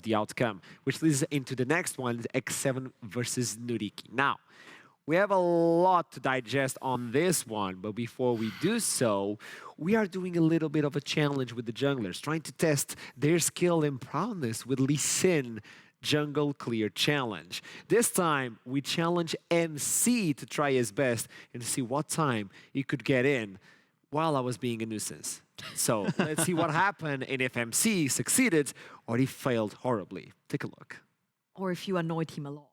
the outcome, which leads into the next one, X7 versus NYYRIKKI. Now, we have a lot to digest on this one, but before we do so, we are doing a little bit of a challenge with the junglers, trying to test their skill and prowess with Lee Sin Jungle Clear Challenge. This time, we challenge MC to try his best and see what time he could get in while I was being a nuisance. So let's see what happened and if MC succeeded or he failed horribly. Take a look. Or if you annoyed him a lot.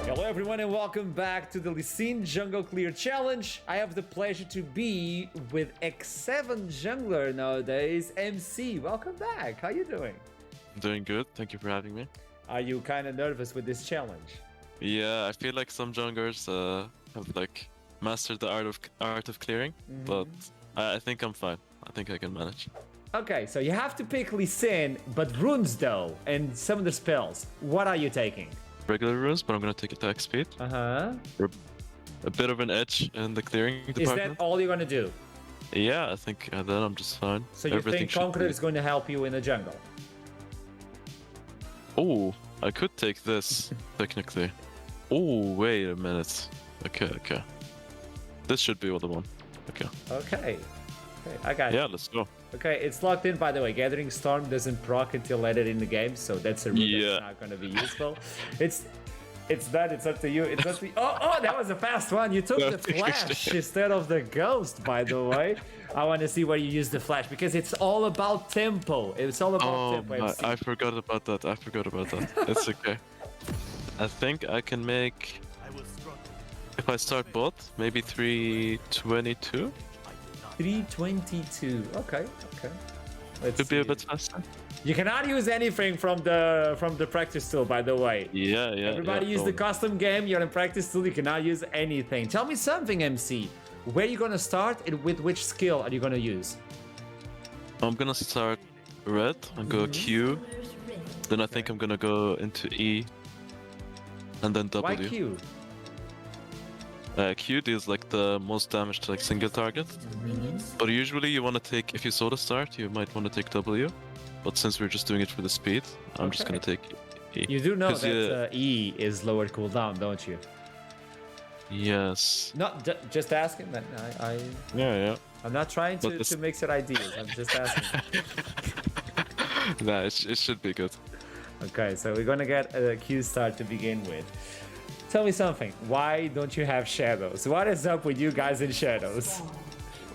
Hello everyone and welcome back to the Lee Sin Jungle Clear Challenge. I have the pleasure to be with X7 jungler nowadays, MC. Welcome back. How you doing? I'm doing good. Thank you for having me. Are you kind of nervous with this challenge? Yeah, I feel like some junglers have like mastered the art of clearing, but I think I'm fine. I think I can manage. Okay, so you have to pick Lee Sin, but runes though, and some of the spells. What are you taking? Regular runes, but I'm gonna take attack speed. Uh-huh. For a bit of an edge in the clearing department. Is that all you're gonna do? Yeah, I think then I'm just fine. So you think Conqueror is going to help you in the jungle? Oh, I could take this, technically. Oh, wait a minute. Okay. This should be what I want. Okay, I got it. Yeah, let's go. Okay, it's locked in, by the way. Gathering Storm doesn't proc until later in the game, so that's a rune that's not going to be useful. It's done. It's up to you. It's up to you. Oh, that was a fast one. You took the flash instead of the ghost, by the way. I want to see where you use the flash because it's all about tempo. It's all about tempo. I forgot about that. It's okay. I think I can make, if I start bot, maybe 322. 322. Okay. Could be a bit faster. You cannot use anything from the practice tool, by the way. Yeah. Everybody use the custom game. You're in practice tool. You cannot use anything. Tell me something, MC. Where are you gonna start and with which skill are you gonna use? I'm gonna start red and go Q. Then I think I'm gonna go into E. And then W. Why Q? Q deals like the most damage to like single target. But usually you want to take, if you solo start, you might want to take W. But since we're just doing it for the speed, I'm just gonna take E. You do know that E is lower cooldown, don't you? Yes. No, just asking. That Yeah. I'm not trying to mix your ideas. I'm just asking. Nah, it should be good. Okay, so we're gonna get a Q start to begin with. Tell me something. Why don't you have shadows? What is up with you guys in shadows?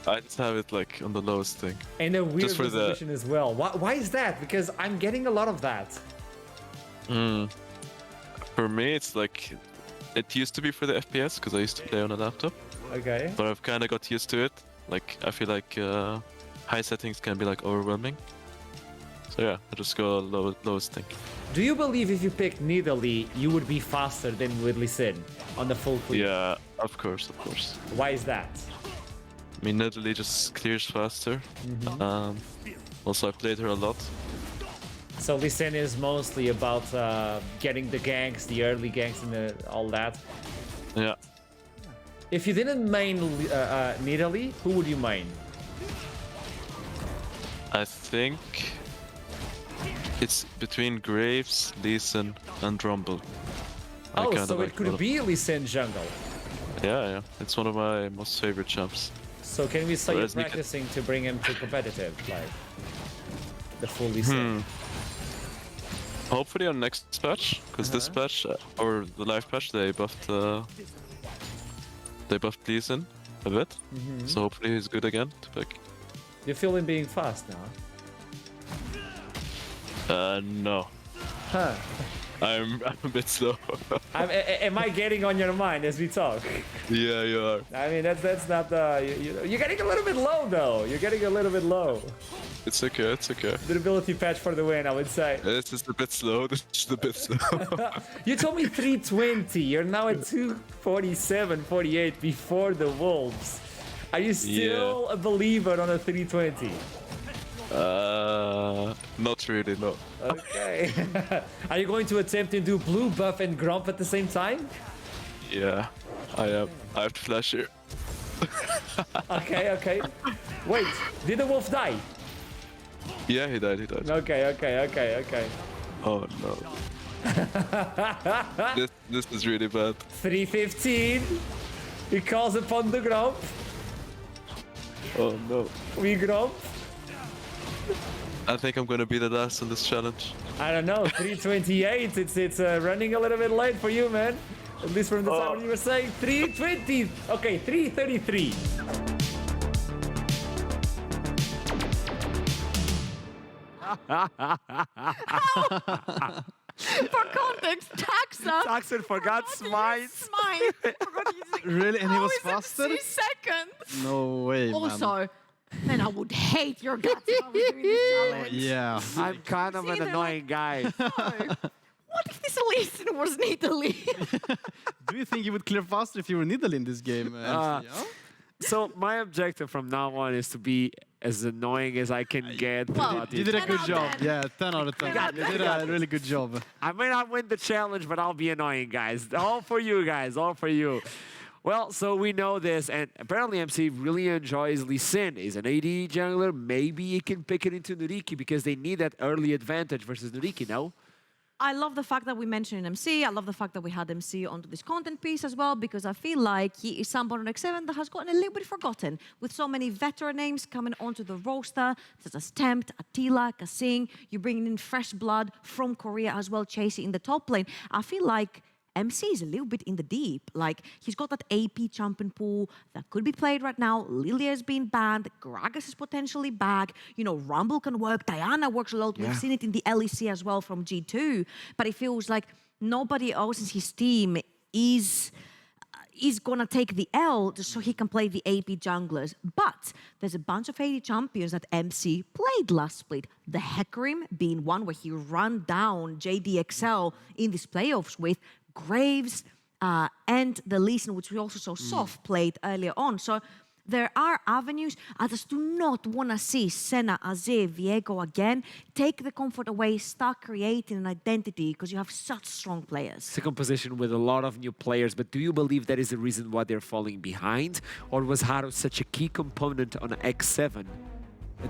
I just have it like on the lowest thing. And a weird resolution as well. Why is that? Because I'm getting a lot of that. For me, it's like, it used to be for the FPS because I used to play on a laptop. Okay. But I've kind of got used to it. Like, I feel like high settings can be like overwhelming. So yeah, I just go lowest thing. Do you believe if you picked Nidalee, you would be faster than with Lee Sin on the full clear? Yeah, of course. Why is that? I mean, Nidalee just clears faster. Also, I played her a lot. So Lee Sin is mostly about getting the ganks, the early ganks and all that. Yeah. If you didn't main Nidalee, who would you main? I think it's between Graves, Lee Sin, and Rumble. Oh, so it could be Lee Sin jungle. Yeah. It's one of my most favorite champs. So can we say you're practicing to bring him to competitive, like the full Lee Sin? Hopefully on next patch, because this patch or the live patch they buffed Lee Sin a bit. So hopefully he's good again to pick. You feel him being fast now? No. Huh. I'm a bit slow. Am I getting on your mind as we talk? Yeah, you are. I mean, that's not you're getting a little bit low though. You're getting a little bit low. It's okay. Durability patch for the win, I would say. It's just a bit slow. You told me 320. You're now at 247, 48 before the wolves. Are you still a believer on a 320? Not really, no. Okay. Are you going to attempt to do blue buff and Grump at the same time? Yeah, I am. I have to flash here. Okay, okay. Wait, did the wolf die? Yeah, he died, Okay. Oh no. this is really bad. 315. He calls upon the Grump. Oh no. We Grump. I think I'm gonna be the last in this challenge. I don't know, 328. It's running a little bit late for you, man. At least from the time when you were saying 320. Okay, 333. For context, Taxa Taxon forgot smite. Smite. Forgot to use it. Really? And he How was is it faster? 3 seconds. No way, man. Also, man, I would hate your guts if I was doing this challenge. Yeah. I'm kind of an they're annoying guy. No. What if this Leeson was in Italy? Do you think you would clear faster if you were Nidalee in this game? MC? Yeah? So my objective from now on is to be as annoying as I can get. Well, throughout the You did a 10 good out of job. 10. Yeah, 10 out of 10. You did a really good job. I may not win the challenge, but I'll be annoying, guys. All for you guys, all for you. Well, so we know this, and apparently MC really enjoys Lee Sin. He's an AD jungler. Maybe he can pick it into NYYRIKKI because they need that early advantage versus NYYRIKKI, no? I love the fact that we mentioned MC. I love the fact that we had MC onto this content piece as well, because I feel like he is someone on X7 that has gotten a little bit forgotten. With so many veteran names coming onto the roster, such as Tempt, Attila, Kasing, you're bringing in fresh blood from Korea as well, chasing in the top lane. I feel like MC is a little bit in the deep. Like, he's got that AP champion pool that could be played right now. Lilia has been banned. Gragas is potentially back. You know, Rumble can work. Diana works a lot. Yeah. We've seen it in the LEC as well from G2. But it feels like nobody else in his team is going to take the L just so he can play the AP junglers. But there's a bunch of AD champions that MC played last split. The Hecarim being one where he ran down JDXL in these playoffs with Graves and the Lee Sin, which we also saw Soft played earlier on. So there are avenues. I just do not want to see Senna, Azir, Viego again take the comfort away, start creating an identity because you have such strong players. Second position with a lot of new players, but do you believe that is the reason why they're falling behind? Or was Haru such a key component on X7?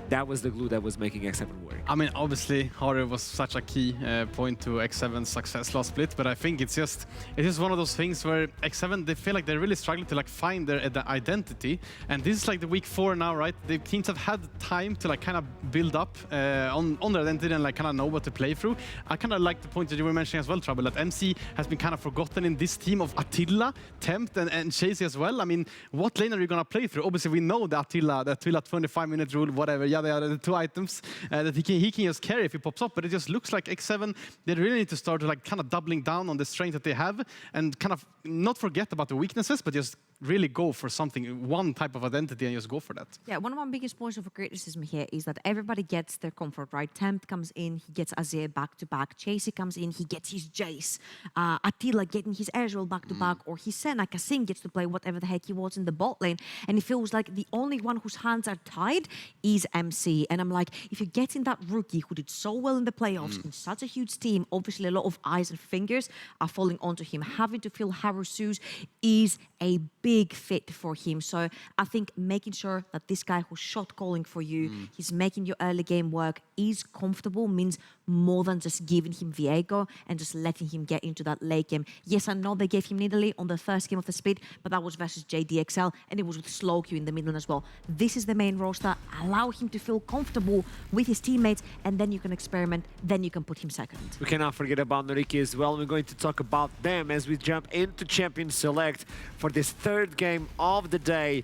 That was the glue that was making X7 work. I mean, obviously, Haru was such a key point to X7's success last split, but I think it's just one of those things where X7, they feel like they're really struggling to like find their identity. And this is like the week 4 now, right? The teams have had time to like kind of build up on their identity and like kind of know what to play through. I kind of like the point that you were mentioning as well, Trouble, that MC has been kind of forgotten in this team of Attila, Tempt, and Chasey as well. I mean, what lane are you going to play through? Obviously, we know the Attila 25-minute rule, whatever. Yeah, they are the 2 items that he can just carry if he pops up, but it just looks like X7, they really need to start like kind of doubling down on the strength that they have and kind of not forget about the weaknesses, but just really go for something, one type of identity, and just go for that. Yeah, one of my biggest points of criticism here is that everybody gets their comfort, right? Tempt comes in, he gets Azir back-to-back. Chasey comes in, he gets his Jace. Attila getting his Eyhro back-to-back, or his Senna. Kasing gets to play whatever the heck he wants in the bot lane. And it feels like the only one whose hands are tied is MC. And I'm like, if you're getting that rookie who did so well in the playoffs in such a huge team, obviously a lot of eyes and fingers are falling onto him. Having to fill Haru's shoes is a big fit for him. So I think making sure that this guy who's shot calling for you, he's making your early game work, is comfortable, means more than just giving him Viego and just letting him get into that late game. Yes, I know they gave him Nidalee on the first game of the split, but that was versus JDXL, and it was with slow queue in the middle as well. This is the main roster. Allow him to feel comfortable with his teammates, and then you can experiment, then you can put him second. We cannot forget about NYYRIKKI as well. We're going to talk about them as we jump into Champion Select for this third game of the day.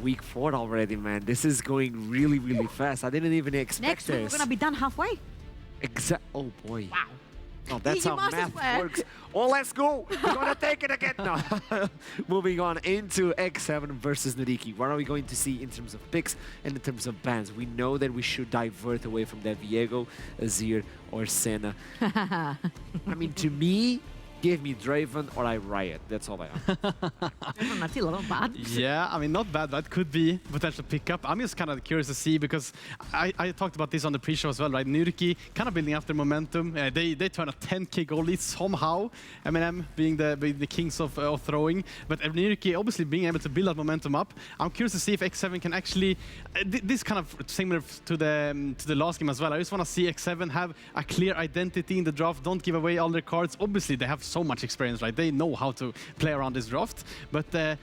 Week 4 already, man. This is going really, really fast. I didn't even expect Next week, we're this. going to be done halfway. Oh, boy. Wow. Oh, that's Easy how master math square. works. Oh, let's go. We're going to take it again. No. Moving on into X7 versus NYYRIKKI. What are we going to see in terms of picks and in terms of bans? We know that we should divert away from that Viego, Azir, or Senna. I mean, to me, Give me Draven or I riot. That's all I am. Attila, not bad. Yeah, I mean, not bad. That could be potential pickup. I'm just kind of curious to see because I talked about this on the pre-show as well, right? NYYRIKKI kind of building up their momentum. They turn a 10k goal lead somehow. M&M being the kings of throwing, but NYYRIKKI obviously being able to build that momentum up. I'm curious to see if X7 can actually. This kind of similar to the last game as well. I just want to see X7 have a clear identity in the draft. Don't give away all their cards. Obviously, they have so much experience, right? They know how to play around this draft. But the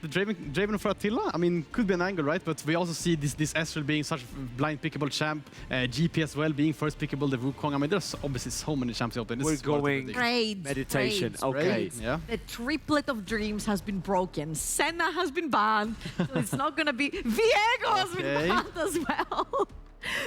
Draven for Attila, I mean, could be an angle, right? But we also see this Ezreal being such a blind pickable champ, GP as well being first pickable, the Wukong. I mean, there's obviously so many champs open. We're going Raids, meditation. raids, Okay. raids. Yeah. The triplet of dreams has been broken. Senna has been banned, so it's not gonna be. Viego has been banned as well.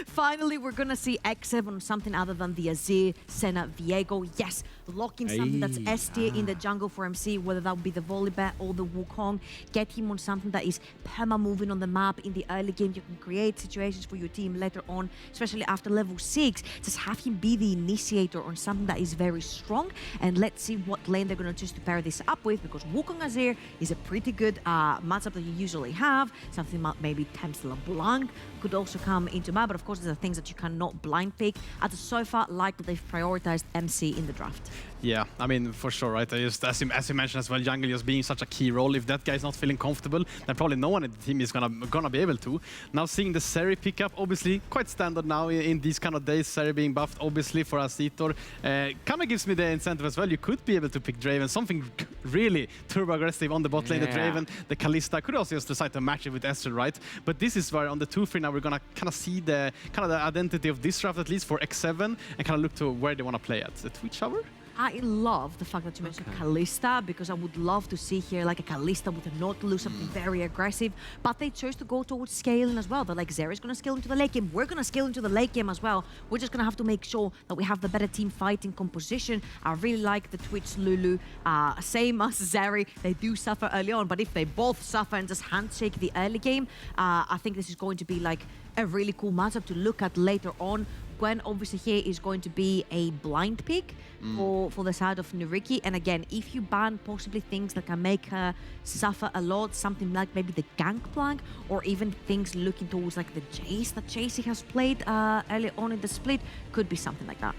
Finally, we're gonna see X7 on something other than the Azir, Senna, Viego. Yes, locking something that's S tier in the jungle for MC, whether that would be the Volibear or the Wukong. Get him on something that is perma-moving on the map in the early game. You can create situations for your team later on, especially after level 6. Just have him be the initiator on something that is very strong. And let's see what lane they're gonna choose to pair this up with, because Wukong Azir is a pretty good matchup that you usually have. Something about maybe Temps LeBlanc could also come into mind, but of course, these are things that you cannot blind pick. So far, like they've prioritized MC in the draft. Yeah, I mean, for sure, right? Just, as you mentioned as well, jungle just being such a key role. If that guy's not feeling comfortable, then probably no one in the team is gonna be able to. Now seeing the Seri pick up, obviously quite standard now in these kind of days. Seri being buffed, obviously for Asitor, kind of gives me the incentive as well. You could be able to pick Draven, something really turbo aggressive on the bot lane. The Draven, the Kalista could also just decide to match it with Ezreal, right? But this is where on the 2-3 now we're gonna kind of see the identity of this draft, at least for X7, and kind of look to where they want to play at. The Twitch Hour? I love the fact that you mentioned Kalista, because I would love to see here like a Kalista with a Nautilus, something very aggressive. But they chose to go towards scaling as well. They're like, Zeri's going to scale into the late game. We're going to scale into the late game as well. We're just going to have to make sure that we have the better team fighting composition. I really like the Twitch Lulu. Same as Zeri. They do suffer early on, but if they both suffer and just handshake the early game, I think this is going to be like a really cool matchup to look at later on. Gwen obviously here is going to be a blind pick for the side of NYYRIKKI. And again, if you ban possibly things that can make her suffer a lot, something like maybe the Gangplank, or even things looking towards like the Jace that Chasey has played early on in the split, could be something like that.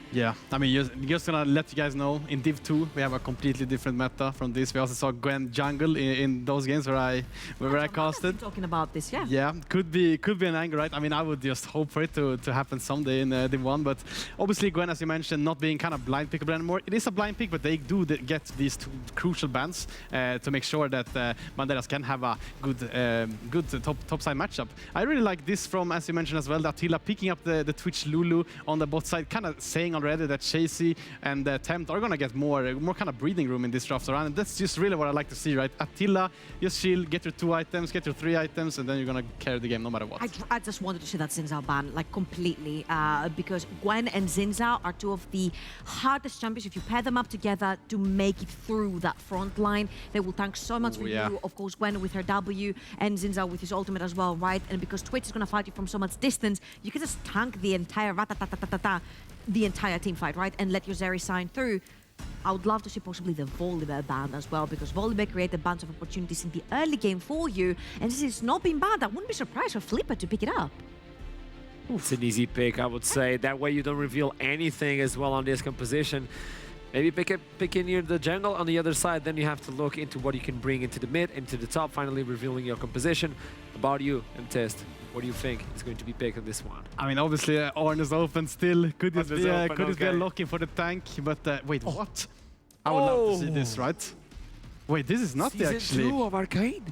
Yeah, I mean, just gonna let you guys know, in Div 2, we have a completely different meta from this. We also saw Gwen jungle in those games where I casted. Talking about this, yeah. Yeah, could be an angle, right? I mean, I would just hope for it to happen someday in Div 1, but obviously Gwen, as you mentioned, not being kind of blind pickable anymore. It is a blind pick, but they do get these two crucial bans to make sure that Banderas can have a good top side matchup. I really like this from, as you mentioned as well, Attila picking up the Twitch Lulu on the bot side, kind of saying already that Chasey and Tempt are gonna get more kind of breathing room in this draft around, and that's just really what I like to see, right? Attila, just shield, get your 2 items, get your 3 items, and then you're gonna carry the game no matter what. I just wanted to see that Xin Zhao ban, like completely, because Gwen and Xin Zhao are two of the hardest champions, if you pair them up together, to make it through that front line. They will tank so much for you. Of course, Gwen with her W, and Xin Zhao with his ultimate as well, right? And because Twitch is gonna fight you from so much distance, you can just tank the entire the entire team fight, right? And let your Zeri sign through. I would love to see possibly the Volibear banned as well, because Volibear created a bunch of opportunities in the early game for you, and this is not being banned. I wouldn't be surprised for Flipper to pick it up. It's an easy pick, I would say. That way you don't reveal anything as well on this composition. Maybe pick in near the jungle on the other side, then you have to look into what you can bring into the mid, into the top, finally revealing your composition. About you and Test, what do you think is going to be picked on this one? I mean, obviously, Ornn is open still. Could this be a lock-in for the tank? But wait, what? I would love to see this, right? Wait, this is not Season actually... 2 of Arcane?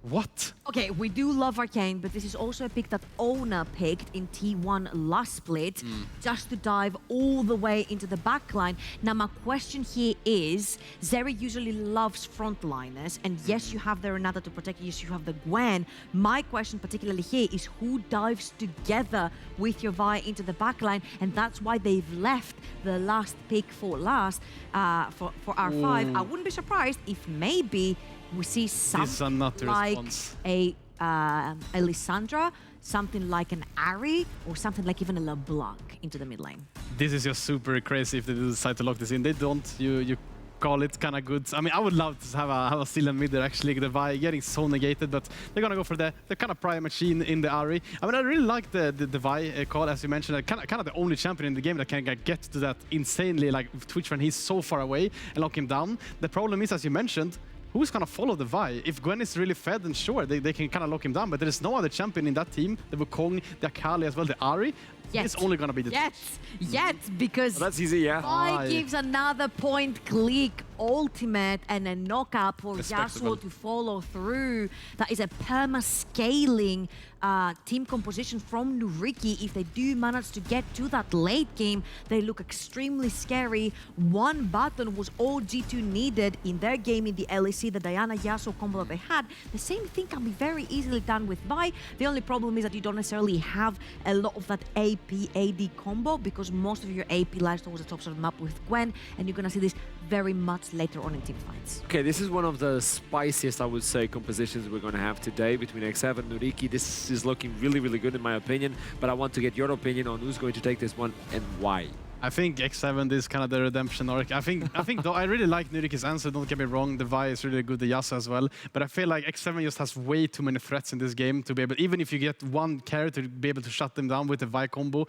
What? Okay, we do love Arcane, but this is also a pick that Ona picked in T1 last split, just to dive all the way into the backline. Now, my question here is, Zeri usually loves frontliners, and yes, you have the Renata to protect you, yes, you have the Gwen. My question particularly here is who dives together with your Vi into the backline, and that's why they've left the last pick for last, for R5. I wouldn't be surprised if maybe we see something like a Lissandra, something like an Ahri or something like even a LeBlanc into the mid lane. This is just super crazy if they decide to lock this in. They don't. You call it kind of good. I mean, I would love to have a steal and mid there, actually. The Vi getting so negated, but they're going to go for the kind of prime machine in the Ahri. I mean, I really like the Vi call, as you mentioned. Kind of the only champion in the game that can get to that insanely, like, Twitch when he's so far away and lock him down. The problem is, as you mentioned, who's going to follow the Vi? If Gwen is really fed, then sure, they can kind of lock him down, but there is no other champion in that team. The Wukong, the Akali as well, the Ahri. It's only going to be the because That's easy, yeah. Vi gives another point click ultimate and a knockup for Yasuo to follow through. That is a perma-scaling team composition from NYYRIKKI. If they do manage to get to that late game, they look extremely scary. One button was all G2 needed in their game in the LEC, the Diana-Yasuo combo that they had. The same thing can be very easily done with Vi. The only problem is that you don't necessarily have a lot of that AP-AD combo because most of your AP lies towards the top side of the map with Gwen, and you're going to see this very much later on in team fights. Okay, this is one of the spiciest, I would say, compositions we're going to have today between X7 and NYYRIKKI. This is looking really, really good in my opinion, but I want to get your opinion on who's going to take this one and why. I think X7 is kind of the redemption arc. I think though I really like NYYRIKKI's answer, don't get me wrong, the Vi is really good, the Yasuo as well, but I feel like X7 just has way too many threats in this game to be able, even if you get one character to be able to shut them down with the Vi combo,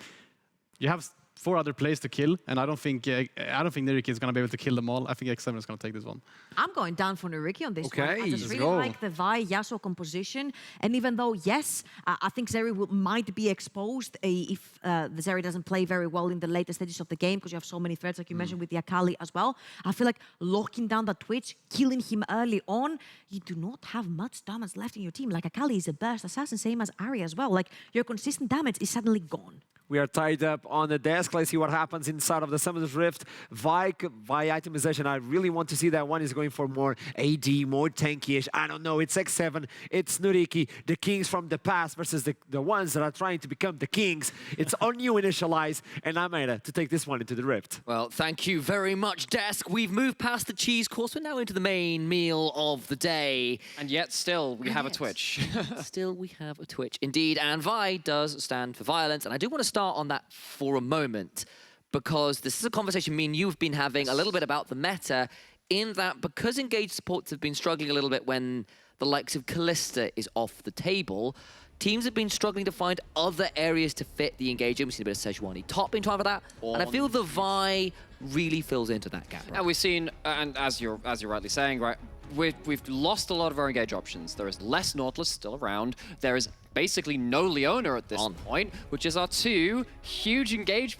you have 4 other plays to kill, and I don't think NYYRIKKI is going to be able to kill them all. I think X7 is going to take this one. I'm going down for NYYRIKKI on this one. I just really go. like the Vi Yasuo composition, and even though, yes, I think Zeri might be exposed if the Zeri doesn't play very well in the later stages of the game, because you have so many threats, like you mentioned with the Akali as well. I feel like locking down the Twitch, killing him early on, you do not have much damage left in your team. Like Akali is a burst assassin, same as Ahri as well. Like your consistent damage is suddenly gone. We are tied up on the desk. Let's see what happens inside of the Summoner's Rift. Vi itemization, I really want to see that one is going for more AD, more tanky-ish. I don't know, it's X7, it's NYYRIKKI, the kings from the past versus the ones that are trying to become the kings. It's on you, Initialize, and I'm Eyhro to take this one into the Rift. Well, thank you very much, Desk. We've moved past the cheese course. We're now into the main meal of the day. And yet still we have a Twitch. Still, we have a Twitch. Indeed, and Vi does stand for violence. And I do want to start on that for a moment, because this is a conversation me and you have been having a little bit about the meta, in that because engaged supports have been struggling a little bit when the likes of Kalista is off the table, teams have been struggling to find other areas to fit the engagement. We've seen a bit of Sejuani top being trying for that, and I feel the Vi really fills into that gap. Right? Now we've seen, and as you're rightly saying, right, we've lost a lot of our engage options. There is less Nautilus still around. There is basically no Leona at this point, which is our 2 huge engage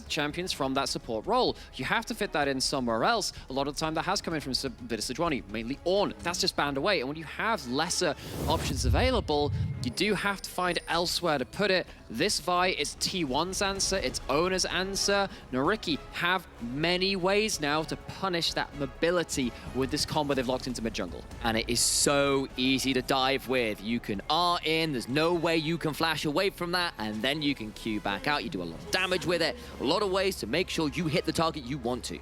champions from that support role. You have to fit that in somewhere else. A lot of the time that has come in from a bit of Sejuani, mainly Ornn. That's just banned away. And when you have lesser options available, you do have to find elsewhere to put it. This Vi is T1's answer, it's Owner's answer. NYYRIKKI have many ways now to punish that mobility with this combo they've locked into mid-jungle. And it is so easy to dive with. You can R in, there's no way you can flash away from that, and then you can Q back out. You do a lot of damage with it, a lot of ways to make sure you hit the target you want to.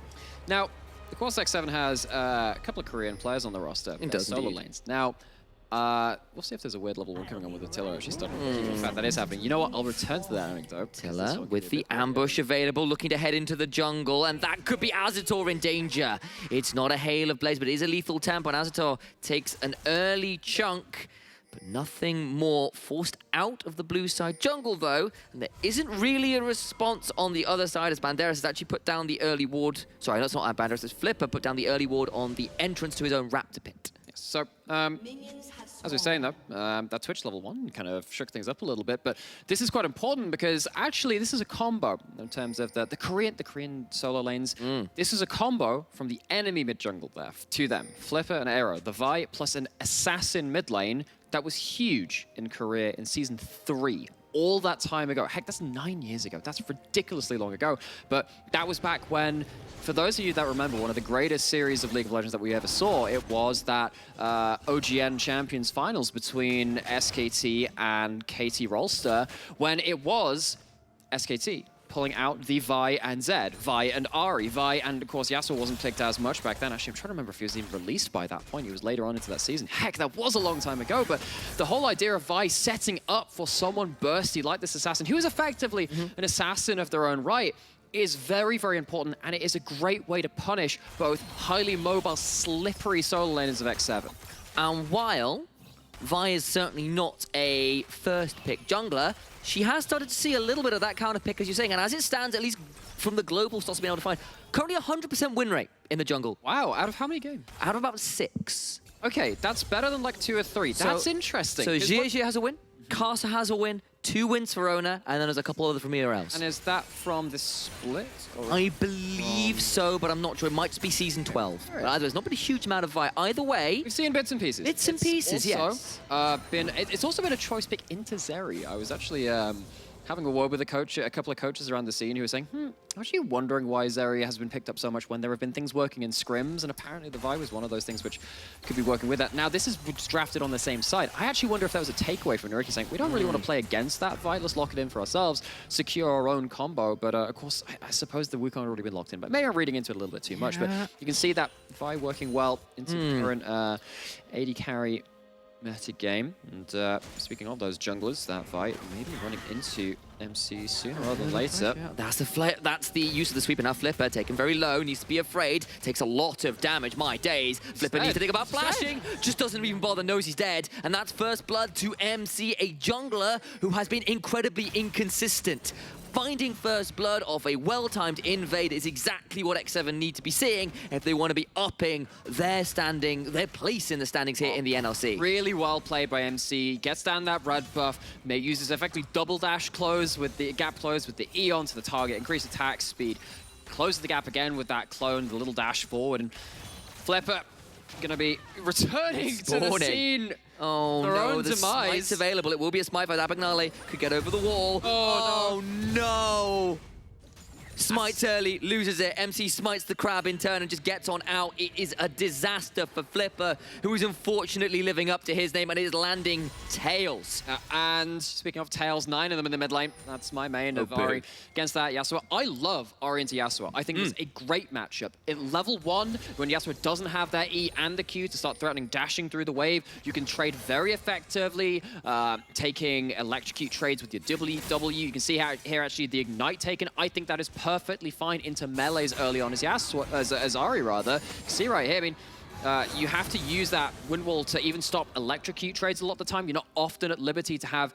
Now, of course, X7 has a couple of Korean players on the roster. It does solo indeed. lanes. Now, we'll see if there's a weird level 1 coming on with Attila. She's starting in fact, that is happening. You know what? I'll return to that anecdote. Attila with the ambush available, looking to head into the jungle, and that could be Azator in danger. It's not a hail of blaze, but it is a lethal tempo, and Azator takes an early chunk, but nothing more. Forced out of the blue side jungle, though, and there isn't really a response on the other side as Banderas has actually put down the early ward. Sorry, that's not Banderas, it's Flipper put down the early ward on the entrance to his own Raptor pit. Yes, so, as we were saying though, that Twitch level 1 kind of shook things up a little bit, but this is quite important because actually this is a combo in terms of the Korean solo lanes. This is a combo from the enemy mid jungle there to them. Flipper and Eyhro, the Vi plus an assassin mid lane that was huge in Korea in season 3. All that time ago. Heck, that's 9 years ago. That's ridiculously long ago. But that was back when, for those of you that remember, one of the greatest series of League of Legends that we ever saw, it was that OGN Champions Finals between SKT and KT Rolster, when it was SKT pulling out the Vi and Zed, Vi and Ahri, Vi, and of course Yasuo wasn't picked as much back then. Actually, I'm trying to remember if he was even released by that point. He was later on into that season. Heck, that was a long time ago, but the whole idea of Vi setting up for someone bursty like this assassin, who is effectively an assassin of their own right, is very, very important, and it is a great way to punish both highly mobile, slippery solo laners of X7. And while Vi is certainly not a first-pick jungler, she has started to see a little bit of that counter pick, as you're saying, and as it stands, at least from the global stats being able to find, currently 100% win rate in the jungle. Wow, out of how many games? Out of about 6. Okay, that's better than like 2 or 3. That's interesting. So Xie has a win, Casa has a win, 2 wins for Ona, and then there's a couple other from here else. And is that from the split? I believe so, but I'm not sure. It might just be season 12. But either there's not been a huge amount of Vi. Either way, We've seen bits and pieces. Bits and pieces, yes. It's also been a choice pick into Zeri. I was actually having a word with a couple of coaches around the scene who were saying, I'm actually wondering why Zeri has been picked up so much when there have been things working in scrims, and apparently the Vi was one of those things which could be working with that. Now, this is drafted on the same side. I actually wonder if that was a takeaway from NYYRIKKI saying, we don't really want to play against that Vi, let's lock it in for ourselves, secure our own combo, but of course, I suppose the Wukong had already been locked in, but maybe I'm reading into it a little bit too much, but you can see that Vi working well into the current AD carry meta game. And speaking of those junglers, that Vi may be running into MC sooner rather than later. that's the use of the sweep. And now Flipper, taken very low, needs to be afraid, takes a lot of damage. My days. Flipper needs to think about flashing, just doesn't even bother, knows he's dead. And that's first blood to MC, a jungler who has been incredibly inconsistent. Finding first blood off a well-timed invade is exactly what X7 need to be seeing if they want to be upping their place in the standings here in the NLC. Really well played by MC. Gets down that red buff, uses effectively double dash close with the gap close with the E onto the target, increase attack speed, closes the gap again with that clone, the little dash forward, and Flipper gonna be returning to the scene. Oh no, the smite's available. It will be a smite by Abagnale. Could get over the wall. Oh no! Smites early, loses it. MC smites the crab in turn and just gets on out. It is a disaster for Flipper, who is unfortunately living up to his name and is landing tails. And speaking of tails, 9 of them in the mid lane. That's my main of Ahri against that Yasuo. I love Ahri into Yasuo. I think it's a great matchup. At level 1, when Yasuo doesn't have that E and the Q to start threatening, dashing through the wave, you can trade very effectively, taking electrocute trades with your WW. You can see how here actually the Ignite taken. I think that is perfectly fine into melees early on as Ahri rather. See right here, I mean, you have to use that wind wall to even stop electrocute trades a lot of the time. You're not often at liberty to have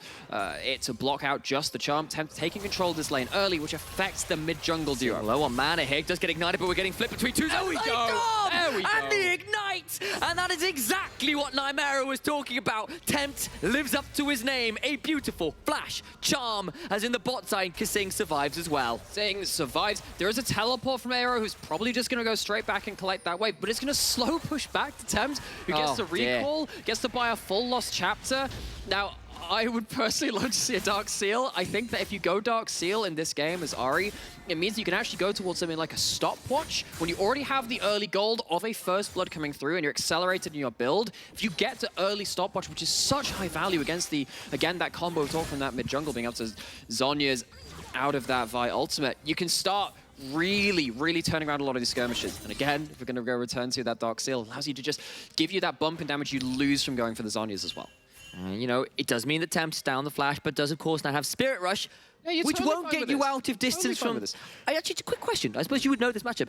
it to block out just the charm. Taking control of this lane early, which affects the mid-jungle duo. Low on mana here, does get ignited, but we're getting flipped between two. There we go! There we go! And the ignite! And that is exactly what NYYRIKKI was talking about. Tempt lives up to his name. A beautiful flash charm, as in the bot side, Kasing survives as well. Kasing survives. There is a teleport from Eyhro, who's probably just going to go straight back and collect that wave, but it's going to slow push back to Tempt, who gets to recall, gets to buy a full Lost Chapter. Now, I would personally love to see a Dark Seal. I think that if you go Dark Seal in this game as Ahri, it means you can actually go towards something like a stopwatch. When you already have the early gold of a First Blood coming through and you're accelerated in your build, if you get to early stopwatch, which is such high value against again, that combo talk from that mid-jungle being up to Zhonya's out of that Vi ultimate, you can start really turning around a lot of these skirmishes. And again, if we're going to go return to that Dark Seal, it allows you to just give you that bump in damage you lose from going for the Zhonyas as well. You know, it does mean that Tempt's down the flash, but does of course now have Spirit Rush, which won't get you out of distance from... Actually, it's a quick question. I suppose you would know this matchup.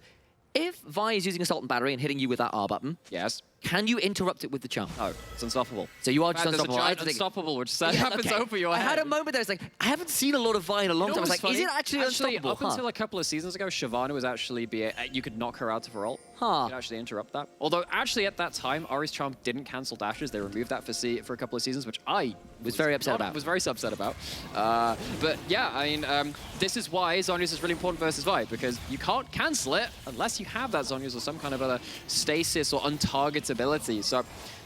If Vi is using Assault and Battery and hitting you with that R button, yes, can you interrupt it with the charm? Oh, it's unstoppable. So you are just unstoppable. There's a giant unstoppable, which happens over your head. I had a moment there, it's like, I haven't seen a lot of Vi in a long time. I was like, is it actually unstoppable? Up until a couple of seasons ago, Shyvana was actually, you could knock her out of her ult. You could actually interrupt that. Although, actually, at that time, Ahri's charm didn't cancel dashes. They removed that for a couple of seasons, which I was very upset about. Was very upset about. But yeah, I mean, this is why Zhonya's is really important versus Vi, because you can't cancel it unless you have that Zhonya's or some kind of other stasis or untargetability. So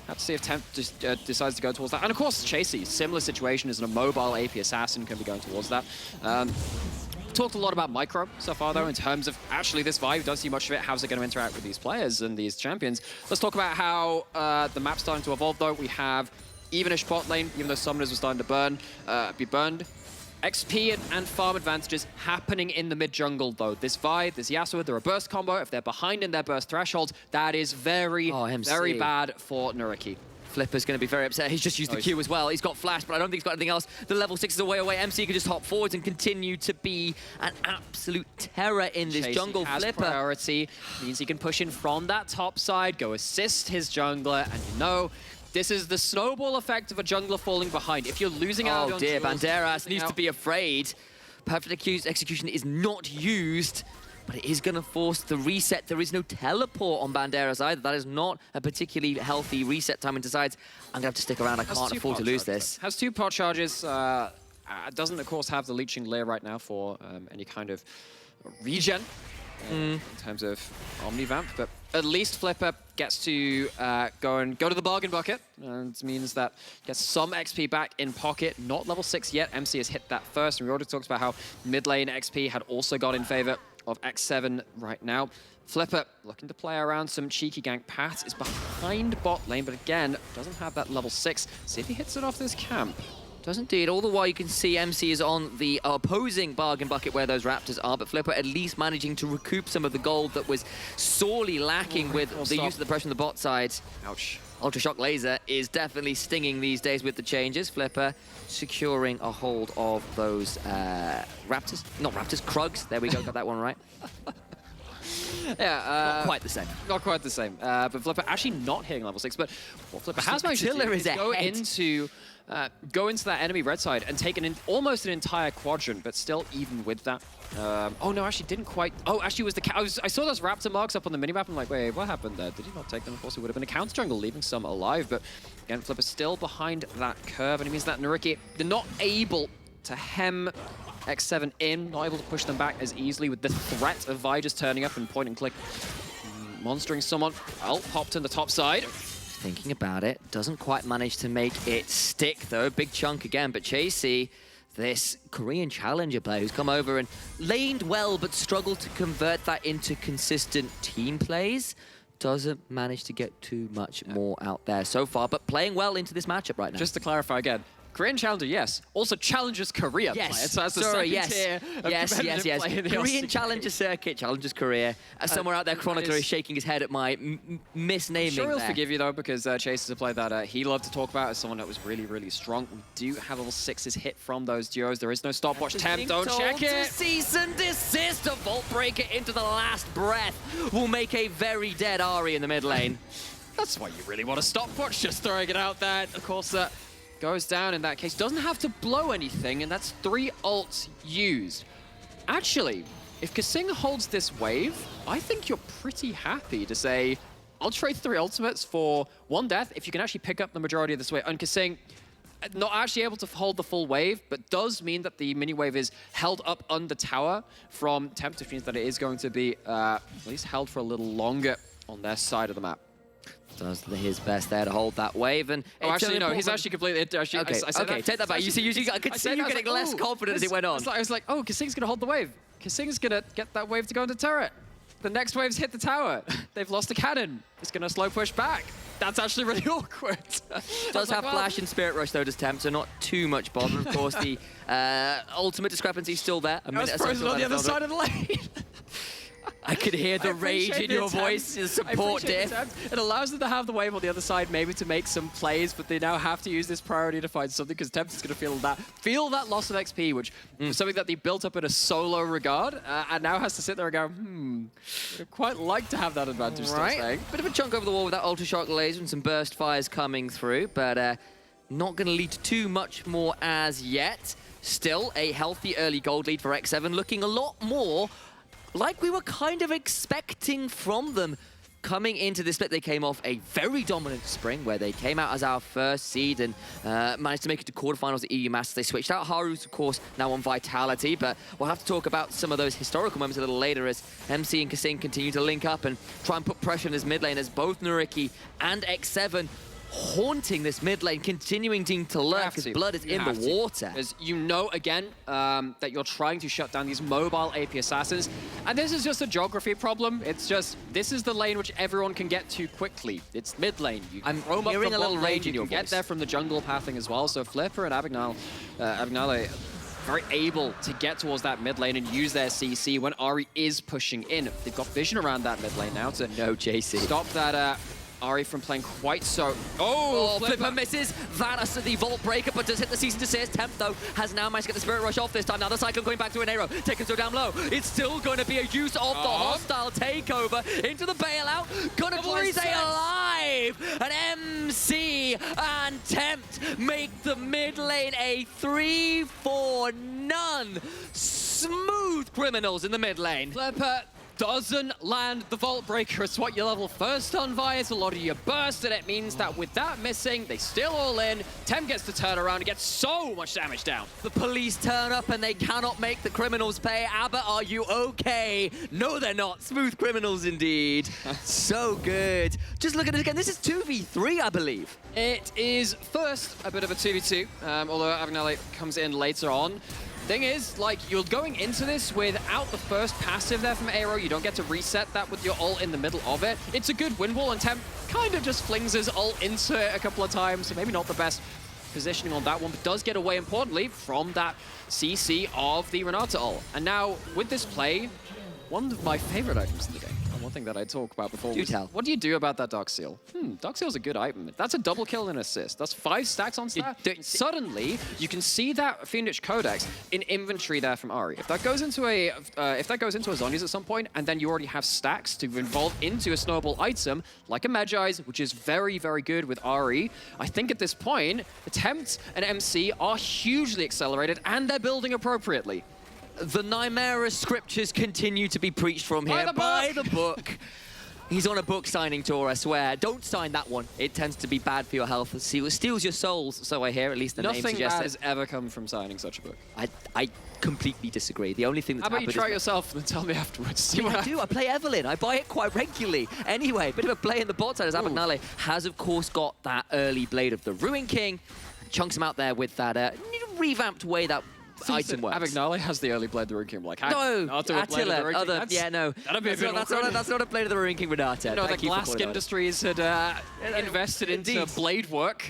have to see if Tempt just decides to go towards that. And of course, Chasey, similar situation, as a mobile AP assassin, can be going towards that. Talked a lot about micro so far, though, in terms of actually this Vi don't see much of it. How's it going to interact with these players and these champions? Let's talk about how the map's starting to evolve, though. We have evenish bot lane, even though summoners were starting to be burned. XP and farm advantages happening in the mid jungle though. This Vi, this Yasuo, they're a burst combo. If they're behind in their burst thresholds, that is very, very bad for NYYRIKKI. Flipper's going to be very upset. He's just used the Q as well. He's got flash, but I don't think he's got anything else. The level 6 is away. MC can just hop forwards and continue to be an absolute terror in this jungle. Has Flipper priority, means he can push in from that top side, go assist his jungler, and you know, this is the snowball effect of a jungler falling behind. If you're losing out on dear, duels, Banderas needs to be afraid. Perfect execution is not used, but it is going to force the reset. There is no teleport on Banderas either. That is not a particularly healthy reset time into sides. I'm going to have to stick around. I can't afford to lose this. Has 2 pot charges. Doesn't, of course, have the Leeching Lair right now for any kind of regen in terms of Omnivamp, but at least Flipper gets to go to the bargain bucket, and it means that gets some XP back in pocket. Not level 6 yet. MC has hit that first, and we already talked about how mid lane XP had also got in favor of X7 right now. Flipper looking to play around some cheeky gank. Pat is behind bot lane, but again, doesn't have that level 6. See if he hits it off this camp. Does indeed. All the while you can see MC is on the opposing bargain bucket where those Raptors are, but Flipper at least managing to recoup some of the gold that was sorely lacking with the use of the pressure on the bot side. Ouch. Ultra Shock Laser is definitely stinging these days with the changes. Flipper securing a hold of those Raptors. Not Raptors, Krugs. There we go, got that one right. Yeah, not quite the same. Not quite the same. But Flipper actually not hitting level 6, but what Flipper has managed to do is go into that enemy red side and take almost an entire quadrant, but still even with that. Oh no, actually didn't quite. Oh, actually was I saw those Raptor marks up on the minimap. I'm like, wait, what happened there? Did he not take them? Of course, it would have been a counter jungle, leaving some alive. But again, Flipper still behind that curve, and it means that NYYRIKKI, they're not able to hem X7 in, not able to push them back as easily with the threat of Vi just turning up and point and click, monstering someone. Well, popped in the top side. Thinking about it, doesn't quite manage to make it stick though. Big chunk again, but Chasey, this Korean challenger player who's come over and laned well but struggled to convert that into consistent team plays, doesn't manage to get too much more out there so far, but playing well into this matchup right now. Just to clarify again, Korean challenger, yes. Also challengers Korea. Yes. So that's the second tier of competitive play in the Korean LCK. challenger circuit, challengers Korea. Somewhere out there, Chronicler is shaking his head at my misnaming. Sure, he'll there. forgive you though, because Chase is a player that he loved to talk about as someone that was really, really strong. We do have level 6s hit from those duos. There is no stopwatch temp. Don't check it. Cease and desist. A Vault Breaker into the last breath will make a very dead Ahri in the mid lane. That's why you really want a stopwatch. Just throwing it out there. Of course, goes down in that case. Doesn't have to blow anything, and that's 3 ults used. Actually, if Kasing holds this wave, I think you're pretty happy to say, I'll trade 3 ultimates for 1 death if you can actually pick up the majority of this wave. And Kasing, not actually able to hold the full wave, but does mean that the mini wave is held up under tower from Tempt, which means that it is going to be at least held for a little longer on their side of the map. Does his best there to hold that wave, and actually no, he's actually completely. Okay, okay, take that back. You see, I could see you getting less confident as it went on. I was like, oh, Kasing's gonna hold the wave. Kasing's gonna get that wave to go into turret. The next wave's hit the tower. They've lost a cannon. It's gonna slow push back. That's actually really awkward. Does have flash and spirit rush though, does Tempt, so not too much bother. Of course, the ultimate discrepancy is still there. I was frozen on the other side of the lane. I could hear the rage in your voice, the support diff. It allows them to have the wave on the other side, maybe to make some plays, but they now have to use this priority to find something because Tempt is going to feel that loss of XP, which was something that they built up in a solo regard, and now has to sit there and go, I'd quite like to have that advantage. Right, bit of a chunk over the wall with that Ultra Shock Laser and some burst fires coming through, but not going to lead to too much more as yet. Still a healthy early gold lead for X7, looking a lot more like we were kind of expecting from them. Coming into this split, they came off a very dominant spring where they came out as our first seed and managed to make it to quarterfinals at EU Masters. They switched out Haru's, of course, now on Vitality, but we'll have to talk about some of those historical moments a little later as MC and Kasing continue to link up and try and put pressure on his mid lane as both NYYRIKKI and X7 haunting this mid lane, continuing to lurk because blood is in the water. Because you know, again, that you're trying to shut down these mobile AP assassins. And this is just a geography problem. It's just, this is the lane which everyone can get to quickly. It's mid lane. I'm hearing a little rage in your voice. Get there from the jungle pathing as well. So Flipper and Abignale very able to get towards that mid lane and use their CC when Ahri is pushing in. They've got vision around that mid lane now to stop that Ahri from playing quite so... Oh, Flipper misses. That the Vault Breaker, but does hit the Cease and Desist. Temp, though, has now managed to get the Spirit Rush off this time. Now the Cyclone going back to an Eyhro. Taken so down low. It's still going to be a use of the hostile takeover into the bailout. Gonna try to stay alive. An MC and Tempt make the mid lane a 3-4-none. Smooth criminals in the mid lane. Flipper doesn't land the Vault Breaker. It's what you level first on Vi. It's a lot of your burst, and it means that with that missing, they still all in. Tem gets to turn around and gets so much damage down. The police turn up and they cannot make the criminals pay. Abbott, are you okay? No, they're not. Smooth criminals indeed. So good. Just look at it again. This is 2v3, I believe. It is first a bit of a 2v2, although Abagnale comes in later on. Thing is, like, you're going into this without the first passive there from Eyhro. You don't get to reset that with your ult in the middle of it. It's a good win wall, and Temp kind of just flings his ult into it a couple of times, so maybe not the best positioning on that one, but does get away, importantly, from that CC of the Renata ult. And now, with this play, one of my favorite items in the game. One thing that I talked about before. Do tell. What do you do about that Dark Seal? Dark Seal's a good item. That's a double kill and assist. That's 5 stacks on stack. Suddenly, you can see that Fiendish Codex in inventory there from Ahri. If that goes into a Zhonya's at some point, and then you already have stacks to involve into a snowball item, like a Magi's, which is very, very good with Ahri, I think at this point, Tempt and MC are hugely accelerated, and they're building appropriately. The NYYRIKKI scriptures continue to be preached from here. By the book. He's on a book signing tour, I swear. Don't sign that one. It tends to be bad for your health. It steals your souls, so I hear, at least the name suggests. Nothing bad has ever come from signing such a book. I completely disagree. The only thing that's happened How about you try it yourself and then tell me afterwards? See what I do. I play Evelyn. I buy it quite regularly. Anyway, a bit of a play in the bot side as Abagnale has, of course, got that early Blade of the Ruin King. Chunks him out there with that revamped way that item works. Abagnale has the early Blade of the Ruin King. Like, no, Attila. That's not a Blade of the Ruin King Renata. You know, the Glask Industries had invested into blade work.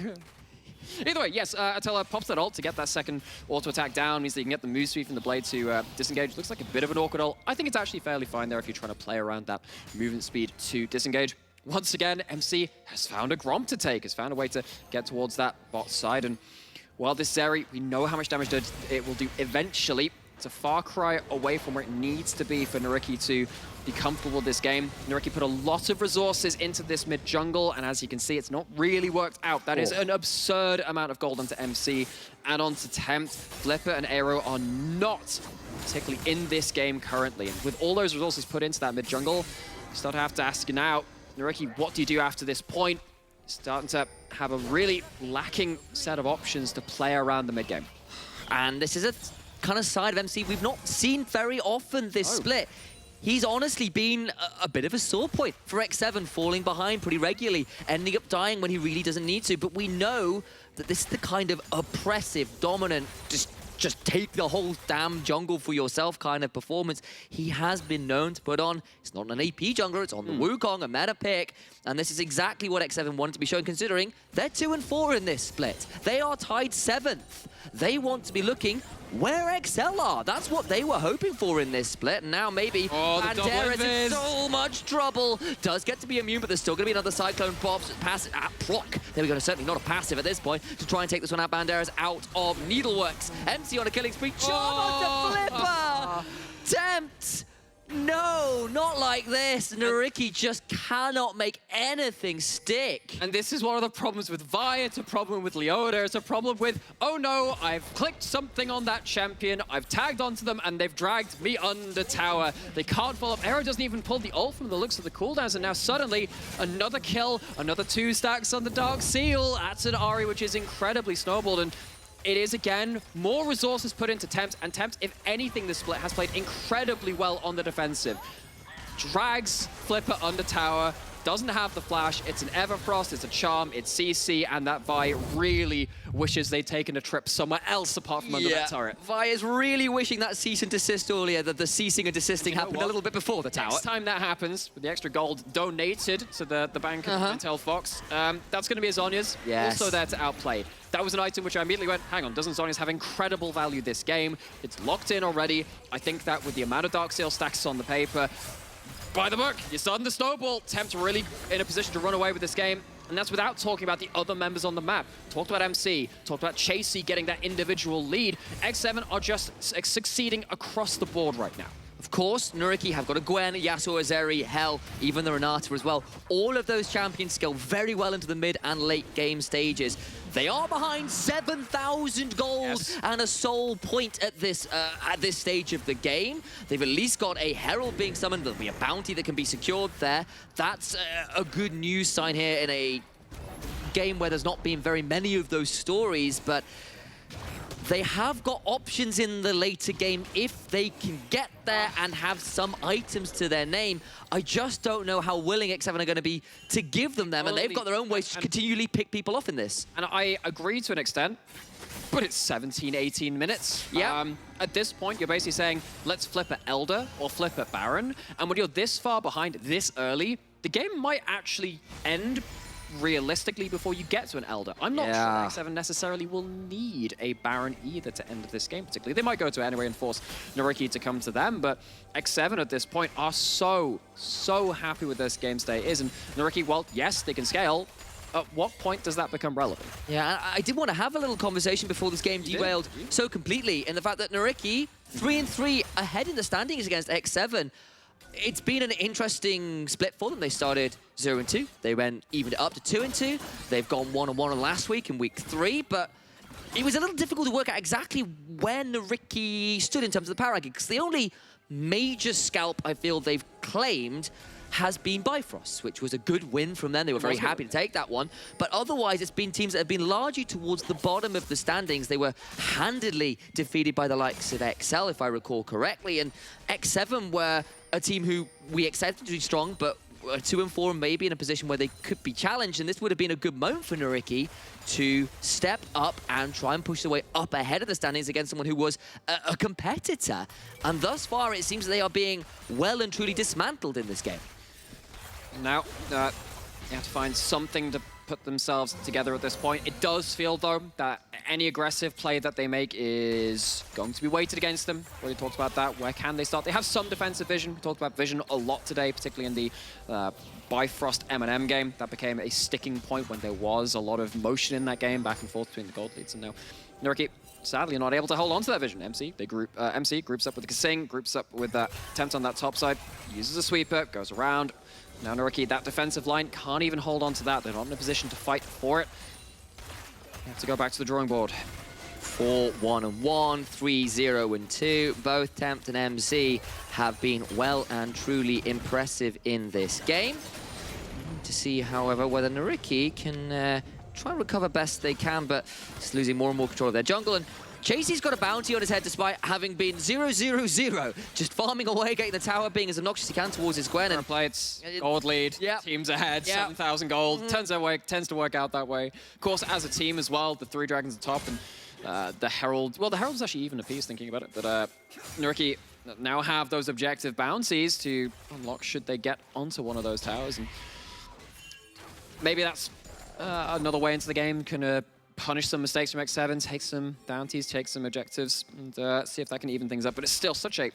Either way, yes, Attila pops that ult to get that second auto attack down, means that you can get the move speed from the blade to disengage. Looks like a bit of an awkward ult. I think it's actually fairly fine there if you're trying to play around that movement speed to disengage. Once again, MC has found a Gromp to take, has found a way to get towards that bot side, and while this Zeri, we know how much damage it will do eventually. It's a far cry away from where it needs to be for NYYRIKKI to be comfortable with this game. NYYRIKKI put a lot of resources into this mid jungle, and as you can see, it's not really worked out. That is an absurd amount of gold onto MC and onto Tempt. Flipper and Eyhro are not particularly in this game currently. And with all those resources put into that mid jungle, you start to have to ask now, NYYRIKKI, what do you do after this point? Starting to have a really lacking set of options to play around the mid game. And this is a kind of side of MC we've not seen very often this split. He's honestly been a bit of a sore point for X7, falling behind pretty regularly, ending up dying when he really doesn't need to. But we know that this is the kind of oppressive, dominant, just take the whole damn jungle for yourself kind of performance he has been known to put on. It's not an AP jungler, it's on the Wukong, a meta pick, and this is exactly what X7 wanted to be shown, considering they're 2-4 in this split. They are tied 7th. They want to be looking where XL are. That's what they were hoping for in this split, and now maybe Banderas in so much trouble. Does get to be immune, but there's still going to be another Cyclone pops, passive, proc. There we go, certainly not a passive at this point, to try and take this one out. Banderas out of Needleworks. MC on a killing spree, charm onto Flipper! Tempt! No, not like this. NYYRIKKI just cannot make anything stick. And this is one of the problems with Vi, it's a problem with Leota, it's a problem with, oh no, I've clicked something on that champion, I've tagged onto them, and they've dragged me under tower. They can't follow up. Eyhro doesn't even pull the ult from the looks of the cooldowns, and now suddenly, another kill, another 2 stacks on the Dark Seal. That's an Ahri, which is incredibly snowballed, and it is, again, more resources put into Tempt, and Tempt, if anything, this split has played incredibly well on the defensive. Drags Flipper under tower, doesn't have the flash. It's an Everfrost, it's a Charm, it's CC, and that Vi really wishes they'd taken a trip somewhere else apart from under that turret. Vi is really wishing that cease and desist earlier, that the ceasing and desisting happened a little bit before the tower. Next time that happens, with the extra gold donated to the bank of Intel Fox, that's going to be a Zhonya's. Yes. Also there to outplay. That was an item which I immediately went, hang on, doesn't Zhonya's have incredible value this game? It's locked in already. I think that with the amount of Darksteel stacks on the paper, by the book, you're starting to snowball. Tempt really in a position to run away with this game. And that's without talking about the other members on the map. Talked about MC, talked about Chasey getting that individual lead. X7 are just succeeding across the board right now. Of course, NYYRIKKI have got a Gwen, Yasuo, Azeri, Hell, even the Renata as well. All of those champions scale very well into the mid and late game stages. They are behind 7,000 gold and a soul point at this stage of the game. They've at least got a Herald being summoned. There'll be a bounty that can be secured there. That's a good news sign here in a game where there's not been very many of those stories, but they have got options in the later game if they can get there and have some items to their name. I just don't know how willing X7 are going to be to give them, and they've got their own ways to continually pick people off in this. And I agree to an extent, but it's 17, 18 minutes. Yeah. At this point, you're basically saying, let's flip at Elder or flip at Baron. And when you're this far behind this early, the game might actually end realistically before you get to an Elder. I'm not sure X7 necessarily will need a Baron either to end this game particularly. They might go to it anyway and force NYYRIKKI to come to them, but X7 at this point are so happy with this game state is. And NYYRIKKI, well, yes, they can scale. At what point does that become relevant? Yeah, I did want to have a little conversation before this game derailed so completely in the fact that NYYRIKKI, 3-3 ahead in the standings against X7. It's been an interesting split for them. They started 0-2. They went evened it up to 2-2. They've gone 1-1 last week in week 3, but it was a little difficult to work out exactly where NYYRIKKI stood in terms of the power ranking, because the only major scalp I feel they've claimed has been Bifrost, which was a good win from them. They were very happy to take that one. But otherwise, it's been teams that have been largely towards the bottom of the standings. They were handedly defeated by the likes of XL, if I recall correctly. And X7 were a team who we expected to be strong, but 2-4 maybe in a position where they could be challenged. And this would have been a good moment for NYYRIKKI to step up and try and push their way up ahead of the standings against someone who was a competitor. And thus far, it seems they are being well and truly dismantled in this game. Now, they have to find something to put themselves together at this point. It does feel, though, that any aggressive play that they make is going to be weighted against them. We already talked about that. Where can they start? They have some defensive vision. We talked about vision a lot today, particularly in the Bifrost M&M game. That became a sticking point when there was a lot of motion in that game, back and forth between the gold leads. And now NYYRIKKI, sadly, not able to hold on to that vision. MC groups up with the Kasing, groups up with that Tempt on that top side, uses a sweeper, goes around. Now NYYRIKKI, that defensive line, can't even hold on to that. They're not in a position to fight for it. They have to go back to the drawing board. 4-1-1, 3-0-2. Both Tempt and MC have been well and truly impressive in this game. To see, however, whether NYYRIKKI can try and recover best they can, but just losing more and more control of their jungle. And Chasey's got a bounty on his head despite having been 0-0-0, just farming away, getting the tower, being as obnoxious as he can towards his Gwen. And Plates, gold lead, teams ahead, 7,000 gold, tends to work out that way. Of course, as a team as well, the 3 dragons at top and the Herald, well, the Herald's actually even a piece thinking about it, but NYYRIKKI now have those objective bounties to unlock should they get onto one of those towers. And maybe that's another way into the game, can punish some mistakes from X7, take some bounties, take some objectives, and see if that can even things up. But it's still such a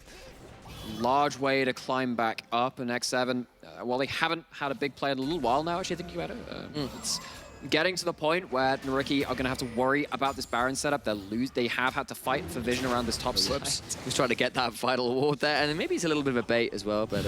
large way to climb back up. And X7, while they haven't had a big play in a little while now, actually thinking about it, it's getting to the point where NYYRIKKI are going to have to worry about this Baron setup. They have had to fight for vision around this top side. He's trying to get that final award there, and maybe it's a little bit of a bait as well, but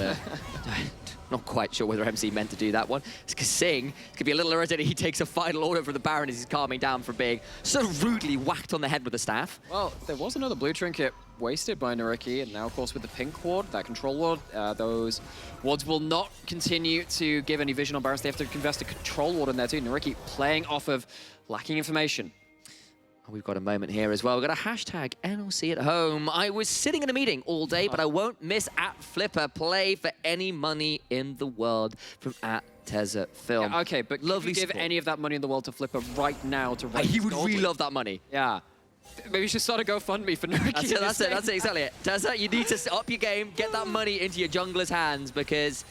not quite sure whether MC meant to do that one. Kasing could be a little irritated. He takes a final order from the Baron as he's calming down from being so rudely whacked on the head with a staff. Well, there was another blue trinket wasted by NYYRIKKI, and now, of course, with the pink ward, that control ward, those wards will not continue to give any vision on Barons. They have to invest a control ward in there too. NYYRIKKI playing off of lacking information. We've got a moment here as well. We've got a hashtag NLC at home. I was sitting in a meeting all day, but I won't miss @Flipper play for any money in the world from Tezza film. Yeah, okay, but lovely could you give support. any of that money in the world to Flipper right now to run He his would gold really lead? love that money. Yeah. Maybe you should start a GoFundMe for NYYRIKKI. That's it, exactly it. Tezza, you need to up your game, get that money into your jungler's hands, because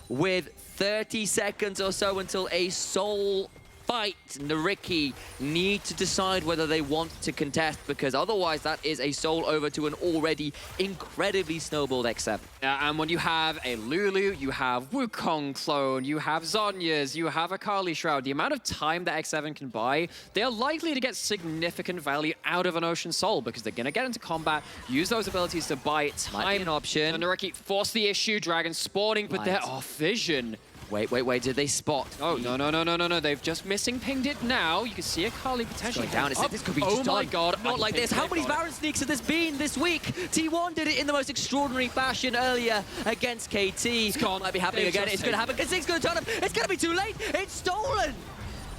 with 30 seconds or so until a soul fight, NYYRIKKI need to decide whether they want to contest, because otherwise that is a soul over to an already incredibly snowballed X7. Yeah, and when you have a Lulu, you have Wukong clone, you have Zhonya's, you have a Kali Shroud, the amount of time that X7 can buy, they are likely to get significant value out of an Ocean Soul, because they're going to get into combat, use those abilities to buy time. Might be an option. So NYYRIKKI force the issue, Dragon spawning, but they're off vision. Wait, did they spot? Oh, no. They've just missing pinged it now. You can see a Kali potentially Going down. up. This could be Oh just my done. god. Not I like think this. How they've many got it. Baron sneaks has this been this week? T1 did it in the most extraordinary fashion earlier against KT. It's gone. Might be happening They've again. just It's going to happen. Kasing's going to turn up. It's going to be too late. It's stolen.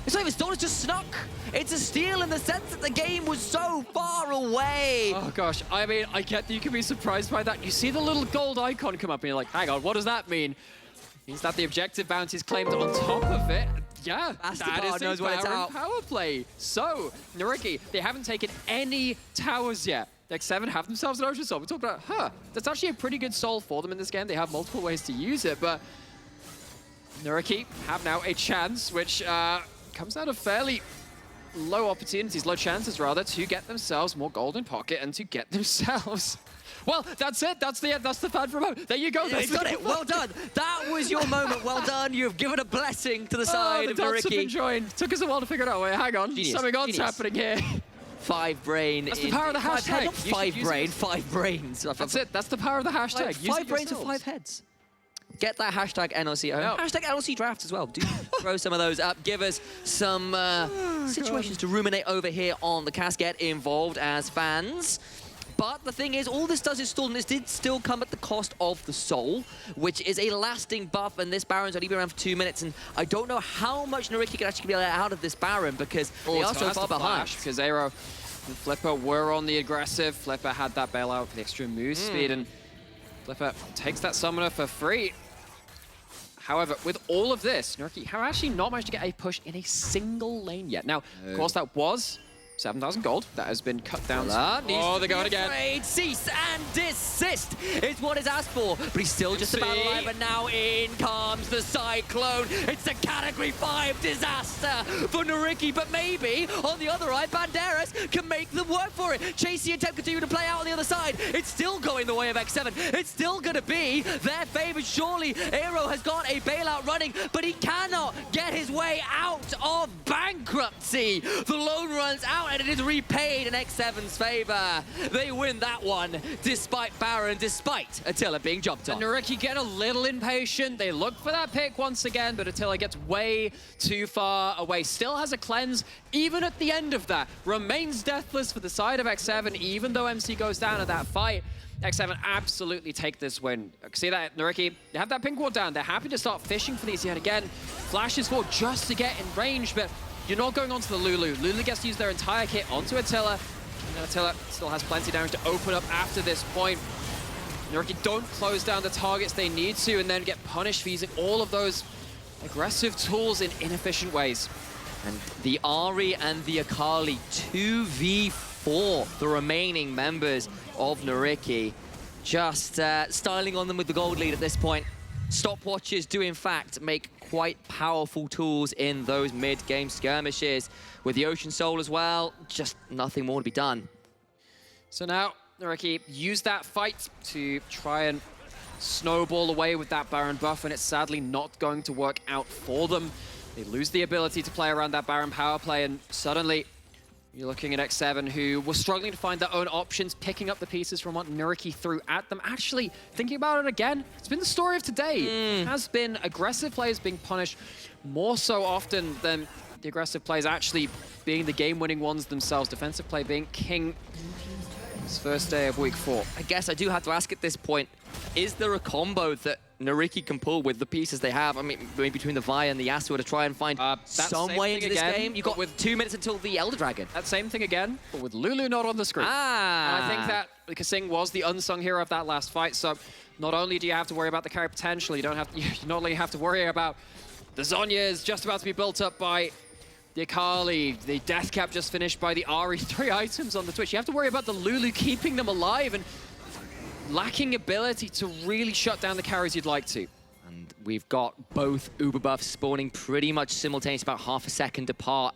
It's not even stolen, it's just snuck. It's a steal in the sense that the game was so far away. Oh gosh, I mean, I get that you can be surprised by that. You see the little gold icon come up and you're like, hang on, what does that mean? Means that the objective bounty is claimed on top of it. Yeah, that is knows a when it's Baron out. power play. So, NYYRIKKI, they haven't taken any towers yet. X7 have themselves an Ocean Soul. We talked about, that's actually a pretty good soul for them in this game. They have multiple ways to use it, but NYYRIKKI have now a chance, which comes out of fairly low opportunities, low chances rather, to get themselves more gold in pocket and to get themselves... Well, that's it. That's the end. That's the fan from home. There you go. They've done it. Well done. That was your moment. Well done. You've given a blessing to the side of the dots have been NYYRIKKI. joined. Took us a while to figure it out. Wait, hang on. Genius. Something odd's Genius. happening here. 5 brain. That's the power of the Five hashtag. head, not You should 5 use brain, it. 5 brains. That's it. That's the power of the hashtag. Use it 5 brains or yourselves. 5 heads. Get that hashtag NLC at home. No. Hashtag NLC draft as well. Do throw some of those up. Give us some situations to ruminate over here on the cast. Get involved as fans. But the thing is, all this does is stall, and this did still come at the cost of the soul, which is a lasting buff, and this Baron's only been around for 2 minutes, and I don't know how much NYYRIKKI can actually get out of this Baron, because they are so far behind. Because Eyhro and Flipper were on the aggressive. Flipper had that bailout for the extra move speed, and Flipper takes that summoner for free. However, with all of this, NYYRIKKI have actually not managed to get a push in a single lane yet. Now, of course, that was 7,000 gold. That has been cut down. Oh, they're going again. Afraid. Cease and desist is what is asked for. But he's still just about alive. And now in comes the Cyclone. It's a Category 5 disaster for NYYRIKKI. But maybe, on the other eye, Banderas can make them work for it. Chasey and Temp continue to play out on the other side. It's still going the way of X7. It's still going to be their favorite. Surely, Eyhro has got a bailout running, but he cannot get his way out of bankruptcy. The loan runs out, and it is repaid in X7's favor. They win that one, despite Baron, despite Attila being jumped on. And NYYRIKKI get a little impatient. They look for that pick once again, but Attila gets way too far away. Still has a cleanse, even at the end of that. Remains deathless for the side of X7, even though MC goes down at that fight. X7 absolutely take this win. See that, NYYRIKKI, they have that pink ward down. They're happy to start fishing for these yet again. Flashes forward just to get in range, but you're not going onto the Lulu. Lulu gets to use their entire kit onto Attila. And Attila still has plenty of damage to open up after this point. NYYRIKKI don't close down the targets they need to and then get punished for using all of those aggressive tools in inefficient ways. And the Ahri and the Akali 2v4, the remaining members of NYYRIKKI, just styling on them with the gold lead at this point. Stopwatches do in fact make quite powerful tools in those mid-game skirmishes. With the Ocean Soul as well, just nothing more to be done. So now, NYYRIKKI use that fight to try and snowball away with that Baron buff, and it's sadly not going to work out for them. They lose the ability to play around that Baron power play, and suddenly you're looking at X7, who was struggling to find their own options, picking up the pieces from what NYYRIKKI threw at them. Actually, thinking about it again, it's been the story of today. It has been aggressive players being punished more so often than the aggressive players actually being the game-winning ones themselves. Defensive play being king this first day of week 4. I guess I do have to ask at this point, is there a combo that NYYRIKKI can pull with the pieces they have? I mean, maybe between the Vi and the Yasuo to try and find some way into this game. You've got with 2 minutes until the Elder Dragon. That same thing again, but with Lulu not on the screen. And I think that Kasing was the unsung hero of that last fight, so not only do you have to worry about the carry potential, you not only have to worry about The Zhonya is just about to be built up by the Akali. The Death Cap just finished by the Ahri. 3 items on the Twitch. You have to worry about the Lulu keeping them alive and lacking ability to really shut down the carries you'd like to. And we've got both Uber buffs spawning pretty much simultaneously, about half a second apart.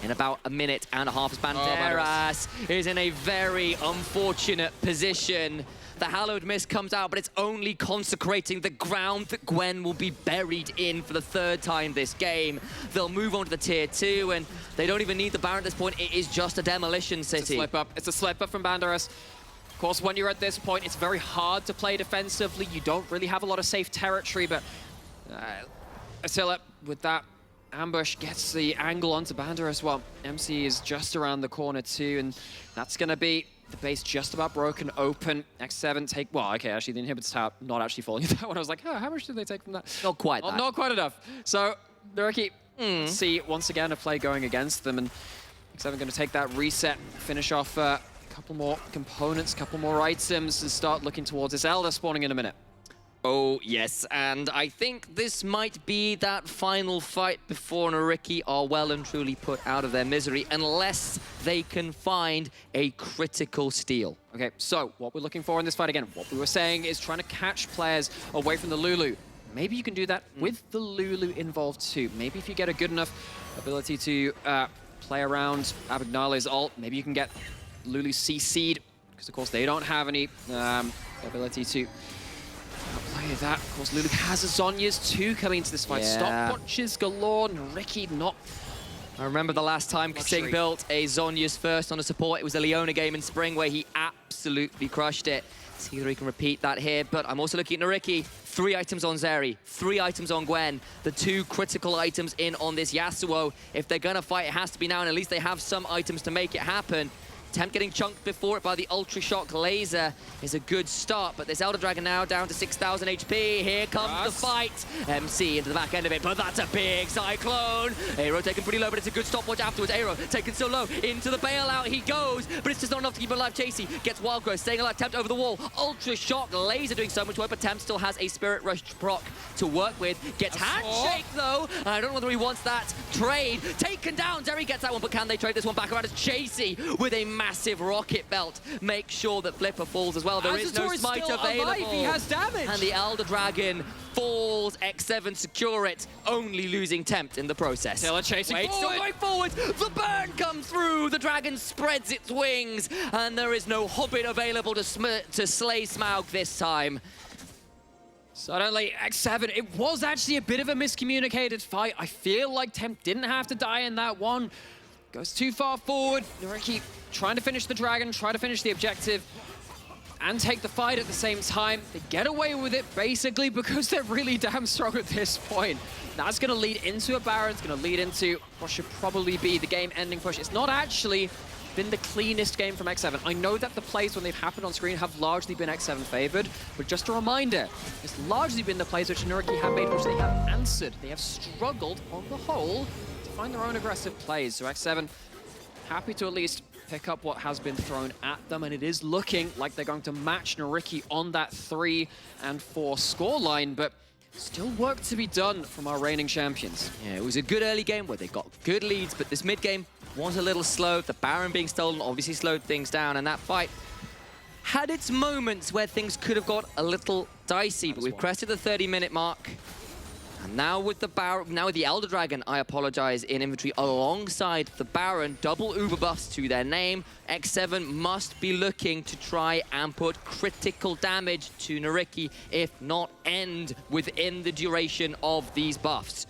In about a minute and a half, as Banderas is in a very unfortunate position. The Hallowed Mist comes out, but it's only consecrating the ground that Gwen will be buried in for the 3rd time this game. They'll move on to the tier 2, and they don't even need the Baron at this point. It is just a demolition city. It's a slip up. It's a slip up from Banderas. Of course, when you're at this point, it's very hard to play defensively. You don't really have a lot of safe territory, but Attila, with that ambush, gets the angle onto Banderas. Well, MC is just around the corner too, and that's going to be the base just about broken open. X7 take, well, okay, actually the inhibitors tower not actually falling in that one. I was like, oh, how much did they take from that? Not quite that. Not quite enough. So, NYYRIKKI see once again a play going against them, and X7 going to take that reset, finish off a couple more components, couple more items, and start looking towards this Elder spawning in a minute. Oh, yes, and I think this might be that final fight before NYYRIKKI are well and truly put out of their misery, unless they can find a critical steal. Okay, so what we're looking for in this fight, again, what we were saying is trying to catch players away from the Lulu. Maybe you can do that with the Lulu involved too. Maybe if you get a good enough ability to play around Abagnale's ult, maybe you can get Lulu CC'd, because of course they don't have any ability to play that. Of course, Lulu has a Zhonya's too coming into this fight. Yeah. Stopwatches galore. NYYRIKKI not. I remember the last time Kasing built a Zhonya's first on a support. It was a Leona game in spring where he absolutely crushed it. See whether he can repeat that here, but I'm also looking at NYYRIKKI. 3 items on Zeri, 3 items on Gwen. The 2 critical items in on this Yasuo. If they're gonna fight, it has to be now, and at least they have some items to make it happen. Temp getting chunked before it by the Ultra Shock Laser is a good start, but this Elder Dragon now down to 6,000 HP. Here comes the fight. MC into the back end of it, but that's a big cyclone. Eyhro taken pretty low, but it's a good stopwatch afterwards. Eyhro taken so low, into the bailout he goes, but it's just not enough to keep him alive. Chasey gets Wild Growth, staying alive. Temp over the wall. Ultra Shock Laser doing so much work, but Temp still has a Spirit Rush proc to work with. Gets Handshake though. I don't know whether he wants that trade. Taken down. Zeri gets that one, but can they trade this one back around as Chasey with a massive rocket belt? Make sure that Flipper falls as well. There is no smite available. He has damage. And the Elder Dragon falls. X7 secure it, only losing Tempt in the process. Still chasing Wait, forward. still going forward. The burn comes through. The dragon spreads its wings, and there is no Hobbit available to slay Smaug this time. Suddenly, X7, it was actually a bit of a miscommunicated fight. I feel like Tempt didn't have to die in that one. Goes too far forward. NYYRIKKI trying to finish the dragon, trying to finish the objective, and take the fight at the same time. They get away with it, basically, because they're really damn strong at this point. That's going to lead into a Baron. It's going to lead into what should probably be the game-ending push. It's not actually been the cleanest game from X7. I know that the plays when they've happened on screen have largely been X7 favored, but just a reminder, it's largely been the plays which NYYRIKKI have made, which they have answered. They have struggled on the whole to find their own aggressive plays. So X7 happy to at least pick up what has been thrown at them, and it is looking like they're going to match NYYRIKKI on that 3 and 4 scoreline, but still work to be done from our reigning champions. Yeah, it was a good early game where they got good leads, but this mid game was a little slow. The Baron being stolen obviously slowed things down, and that fight had its moments where things could have got a little dicey, but we've crested the 30-minute mark. And now with the Baron, now with the Elder Dragon, I apologize, in inventory alongside the Baron, double Uber buffs to their name. X7 must be looking to try and put critical damage to NYYRIKKI, if not end within the duration of these buffs.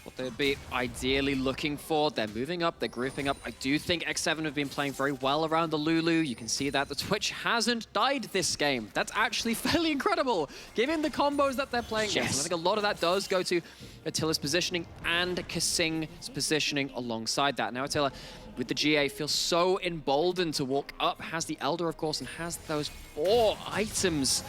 What they'd be ideally looking for. They're moving up, they're grouping up. I do think X7 have been playing very well around the Lulu. You can see that the Twitch hasn't died this game. That's actually fairly incredible, given the combos that they're playing. Yes. And I think a lot of that does go to Attila's positioning and Kasing's positioning alongside that. Now Attila, with the GA, feels so emboldened to walk up, has the Elder, of course, and has those 4 items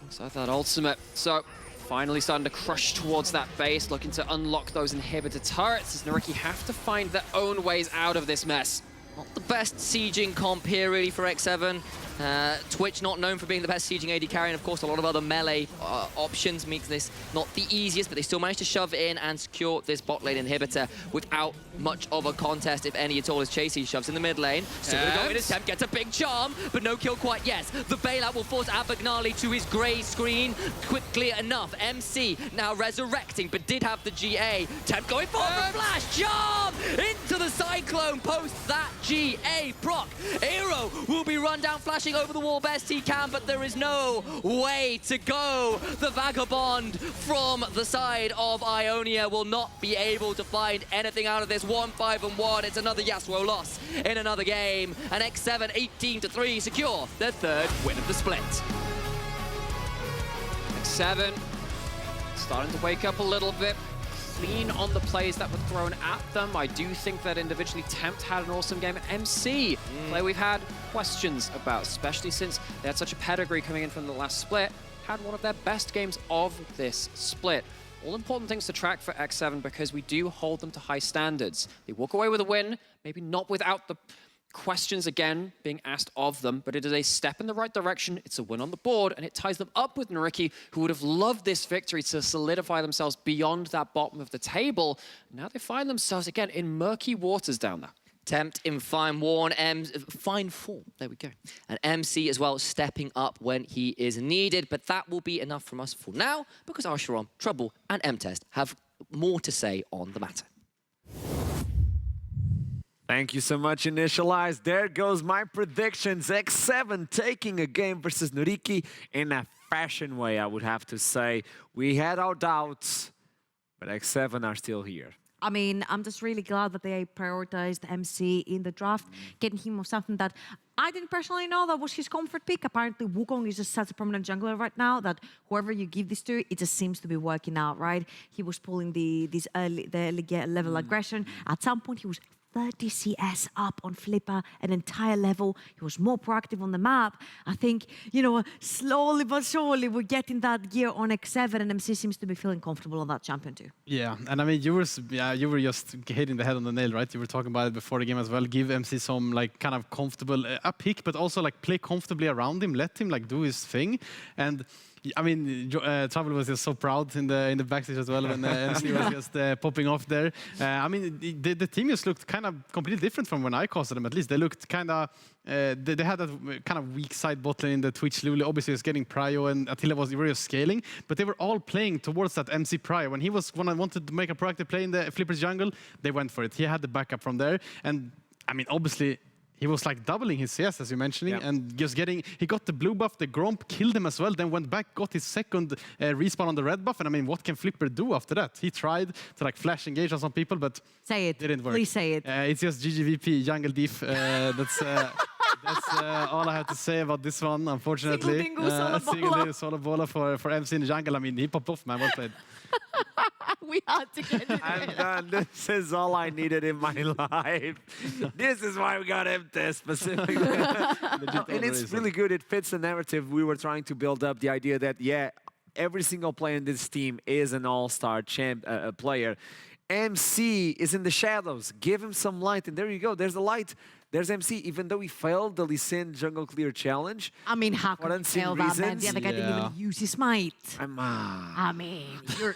alongside that ultimate. So finally starting to crush towards that base, looking to unlock those inhibitor turrets as NYYRIKKI have to find their own ways out of this mess. Not the best sieging comp here really for X7. Twitch not known for being the best sieging AD carry, and of course a lot of other melee options makes this not the easiest, but they still managed to shove in and secure this bot lane inhibitor without much of a contest, if any at all, as Chasey shoves in the mid lane. Still gonna go in, attempt, gets a big charm, but no kill quite yet. The bailout will force Abagnale to his grey screen quickly enough. MC now resurrecting, but did have the GA. Temp going for the flash, charm into the cyclone post that GA proc. Eyhro will be run down, flashing over the wall best he can, but there is no way to go. The Vagabond from the side of Ionia will not be able to find anything out of this. 1-5-1. It's another Yasuo loss in another game. And X7 18-3 secure their third win of the split. X7 starting to wake up a little bit. Clean on the plays that were thrown at them. I do think that individually Tempt had an awesome game. MC, player we've had questions about, especially since they had such a pedigree coming in from the last split, had one of their best games of this split. All important things to track for X7 because we do hold them to high standards. They walk away with a win, maybe not without the questions again being asked of them, but it is a step in the right direction. It's a win on the board, and it ties them up with NYYRIKKI, who would have loved this victory to solidify themselves beyond that bottom of the table. Now they find themselves again in murky waters down there. Tempt in fine form, there we go. And MC as well stepping up when he is needed, but that will be enough from us for now, because Arsharon, Trouble and M-Test have more to say on the matter. Thank you so much, Initialize. There goes my predictions. X7 taking a game versus NYYRIKKI in a fashion way, I would have to say. We had our doubts, but X7 are still here. I mean, I'm just really glad that they prioritized MC in the draft, getting him something that I didn't personally know that was his comfort pick. Apparently, Wukong is just such a prominent jungler right now that whoever you give this to, it just seems to be working out, right? He was pulling the early level aggression. At some point, he was 30 CS up on Flipper, an entire level. He was more proactive on the map. I think, you know, slowly but surely we're getting that gear on X7, and MC seems to be feeling comfortable on that champion too. Yeah, and I mean, you were just hitting the head on the nail, right? You were talking about it before the game as well. Give MC some like kind of comfortable a pick, but also like play comfortably around him. Let him like do his thing, and I mean, Trouble was just so proud in the backstage as well when MC was just popping off there. I mean, the team just looked kind of completely different from when I casted them. At least they looked kind of. They had that kind of weak side bot lane in the Twitch. Lulu obviously was getting prio, and Attila was really scaling. But they were all playing towards that MC prio. When I wanted to make a proactive play in the Flipper's jungle, they went for it. He had the backup from there, and I mean, obviously. He was like doubling his CS, as you're mentioning, and just he got the blue buff, the Gromp killed him as well, then went back, got his second respawn on the red buff, and I mean, what can Flipper do after that? He tried to like flash engage on some people, but didn't work. Please say it. It's just GGVP, jungle diff. That's all I have to say about this one, unfortunately. Single solo bola for MC in the jungle. I mean, he popped off, man. Well played. We had to get it. I'm done. This is all I needed in my life. This is why we got M-Test specifically. And it's really good. It fits the narrative we were trying to build up. The idea that, yeah, every single player in this team is an all-star player. MC is in the shadows. Give him some light. And there you go. There's the light. There's MC, even though he failed the Lee Sin jungle clear challenge. I mean, how could you fail that, man? The other guy didn't even use his might. I mean,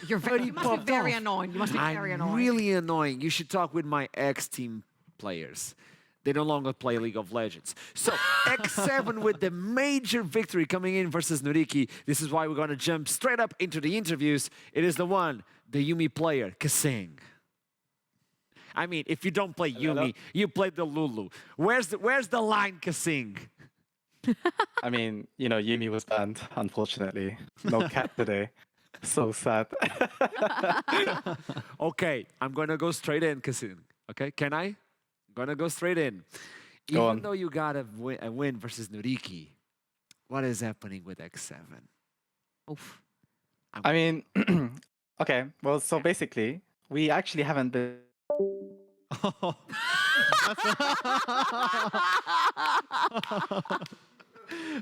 you must be very annoying. You must be very annoying. Really annoying. You should talk with my ex-team players. They no longer play League of Legends. So, X7 with the major victory coming in versus NYYRIKKI. This is why we're going to jump straight up into the interviews. It is the Yuumi player, Kasing. I mean, if you don't play Yuumi, you play the Lulu. Where's the line, Kasing? I mean, you know, Yuumi was banned, unfortunately. No cat today. So sad. Okay, I'm going to go straight in, Kasing. Okay, can I? I'm going to go straight in. Even though you got a win versus NYYRIKKI, what is happening with X7? Oof. I mean, okay, well, so basically, we actually haven't been...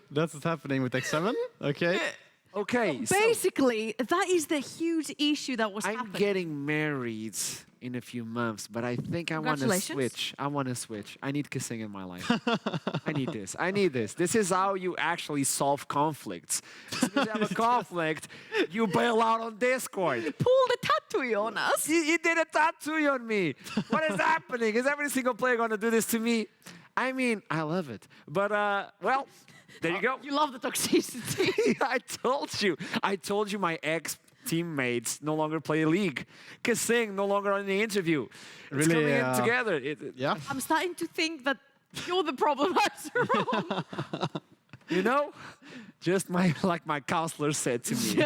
That's what's happening with X7. Okay. Okay, so Basically, that is the huge issue that was I'm happening. getting married in a few months, but I think I want to Congratulations. switch. I want to switch. I need Kasing in my life. I need this. I need this. This is how you actually solve conflicts. As soon as you have a conflict, you bail out on Discord. Pull the tattoo on us. He did a tattoo on me. What is happening? Is every single player going to do this to me? I mean, I love it. But, well, there you go. You love the toxicity. I told you my ex-teammates no longer play a league. Kasing no longer on the interview. It's Really, coming in together. Yeah. I'm starting to think that you're the problem. You know, just like my counselor said to me.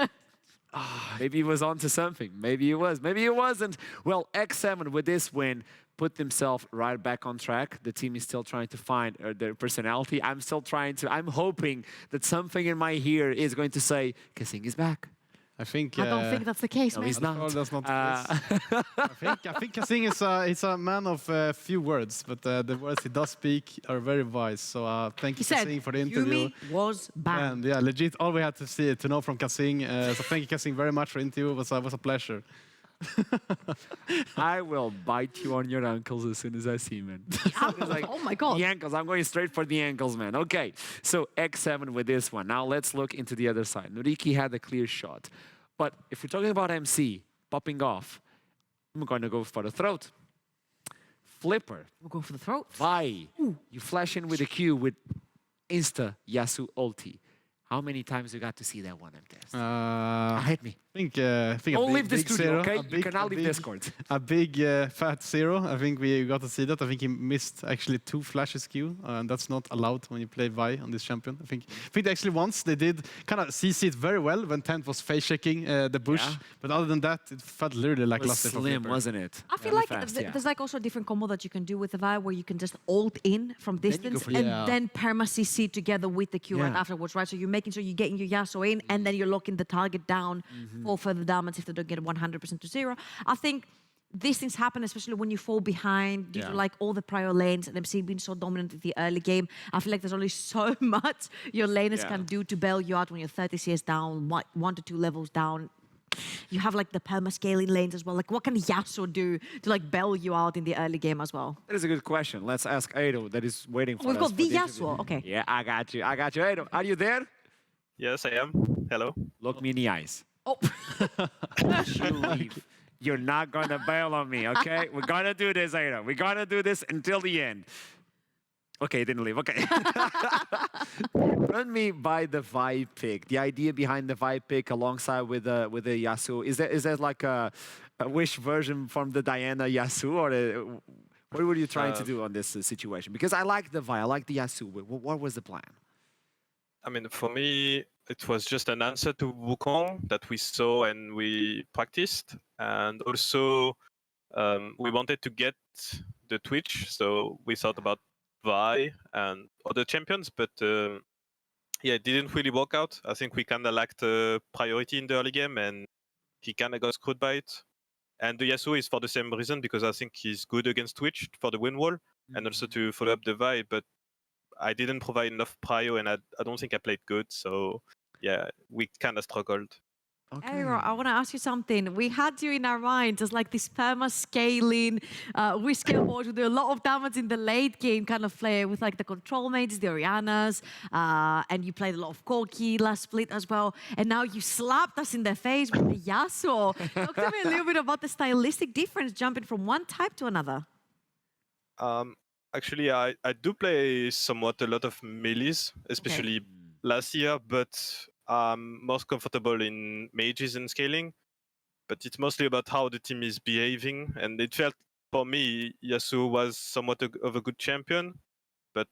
Maybe he was onto something. Maybe he was. Maybe he wasn't. Well, X7 with this win put themselves right back on track. The team is still trying to find their personality. I'm hoping that something in my ear is going to say, Kasing is back. I think. I don't think that's the case, No, man. he's not. Oh, that's not the case. I think Kasing is a man of few words, but the words he does speak are very wise. So thank He you, said, Kasing, for the interview. Yumi was banned. And yeah, legit, all we had to know from Kasing. So thank you, Kasing, very much for the interview. It was a pleasure. I will bite you on your ankles as soon as I see, man. Oh my God. The ankles. I'm going straight for the ankles, man. Okay, so X7 with this one. Now let's look into the other side. NYYRIKKI had a clear shot. But if we're talking about MC popping off, I'm going to go for the throat. Flipper. We'll go for the throat. Vi. You flash in with a Q with Insta Yasu ulti. How many times you got to see that one of this? Hit me. I think a Don't big, leave the big studio, zero. okay? A You big- cannot a leave big- Discord. A big fat zero. I think we got to see that. I think he missed actually 2 flashes Q, and that's not allowed when you play Vi on this champion. I think they actually once they did kind of CC it very well when Tent was face checking the bush, Yeah. but other than that, it felt literally like It was last slim, wasn't it? I feel Very like fast, yeah. there's like also a different combo that you can do with the Vi where you can just ult in from distance for and Yeah. then perma CC together with the Q right Yeah. afterwards, right? So you're making sure you're getting your Yasuo in and then you're locking the target down for further damage if they don't get 100% to 0. I think these things happen, especially when you fall behind due Yeah. to like all the prior lanes and MC being so dominant in the early game. I feel like there's only so much your laners Yeah. can do to bail you out when you're 30 CS down, 1 to 2 levels down. You have like the perma scaling lanes as well. Like what can Yasuo do to like bail you out in the early game as well? That is a good question. Let's ask Eyhro that is waiting for We've us. got for the interview. Yasuo. Okay. Yeah, I got you. Eyhro, are you there? Yes, I am. Hello. Look me in the eyes. Oh, You leave. You're not going to bail on me, okay? We're going to do this, Eyhro. We're going to do this until the end. Okay, didn't leave. Okay. Run me by the Vi pick. The idea behind the Vi pick alongside with the Yasuo. Is that like a wish version from the Diana Yasuo? Or what were you trying to do on this situation? Because I like the Vi. I like the Yasuo. What was the plan? I mean, for me, it was just an answer to Wukong that we saw and we practiced. And also, we wanted to get the Twitch. So we thought about Vi and other champions. But yeah, it didn't really work out. I think we kind of lacked priority in the early game. And he kind of got screwed by it. And the Yasuo is for the same reason, because I think he's good against Twitch for the win wall. And also to follow up the Vi. But I didn't provide enough prio, and I don't think I played good. So yeah, we kind of struggled. Eyhro, I want to ask you something. We had you in our minds as like this perma scaling, we scale board who do a lot of damage in the late game kind of player with like the control mates, the Orianas, and you played a lot of Corki last split as well. And now you slapped us in the face with the Yasuo. Talk to me a little bit about the stylistic difference jumping from one type to another. Actually, I do play somewhat a lot of melees, especially last year, but I'm most comfortable in mages and scaling. But it's mostly about how the team is behaving, and it felt for me Yasuo was somewhat of a good champion, but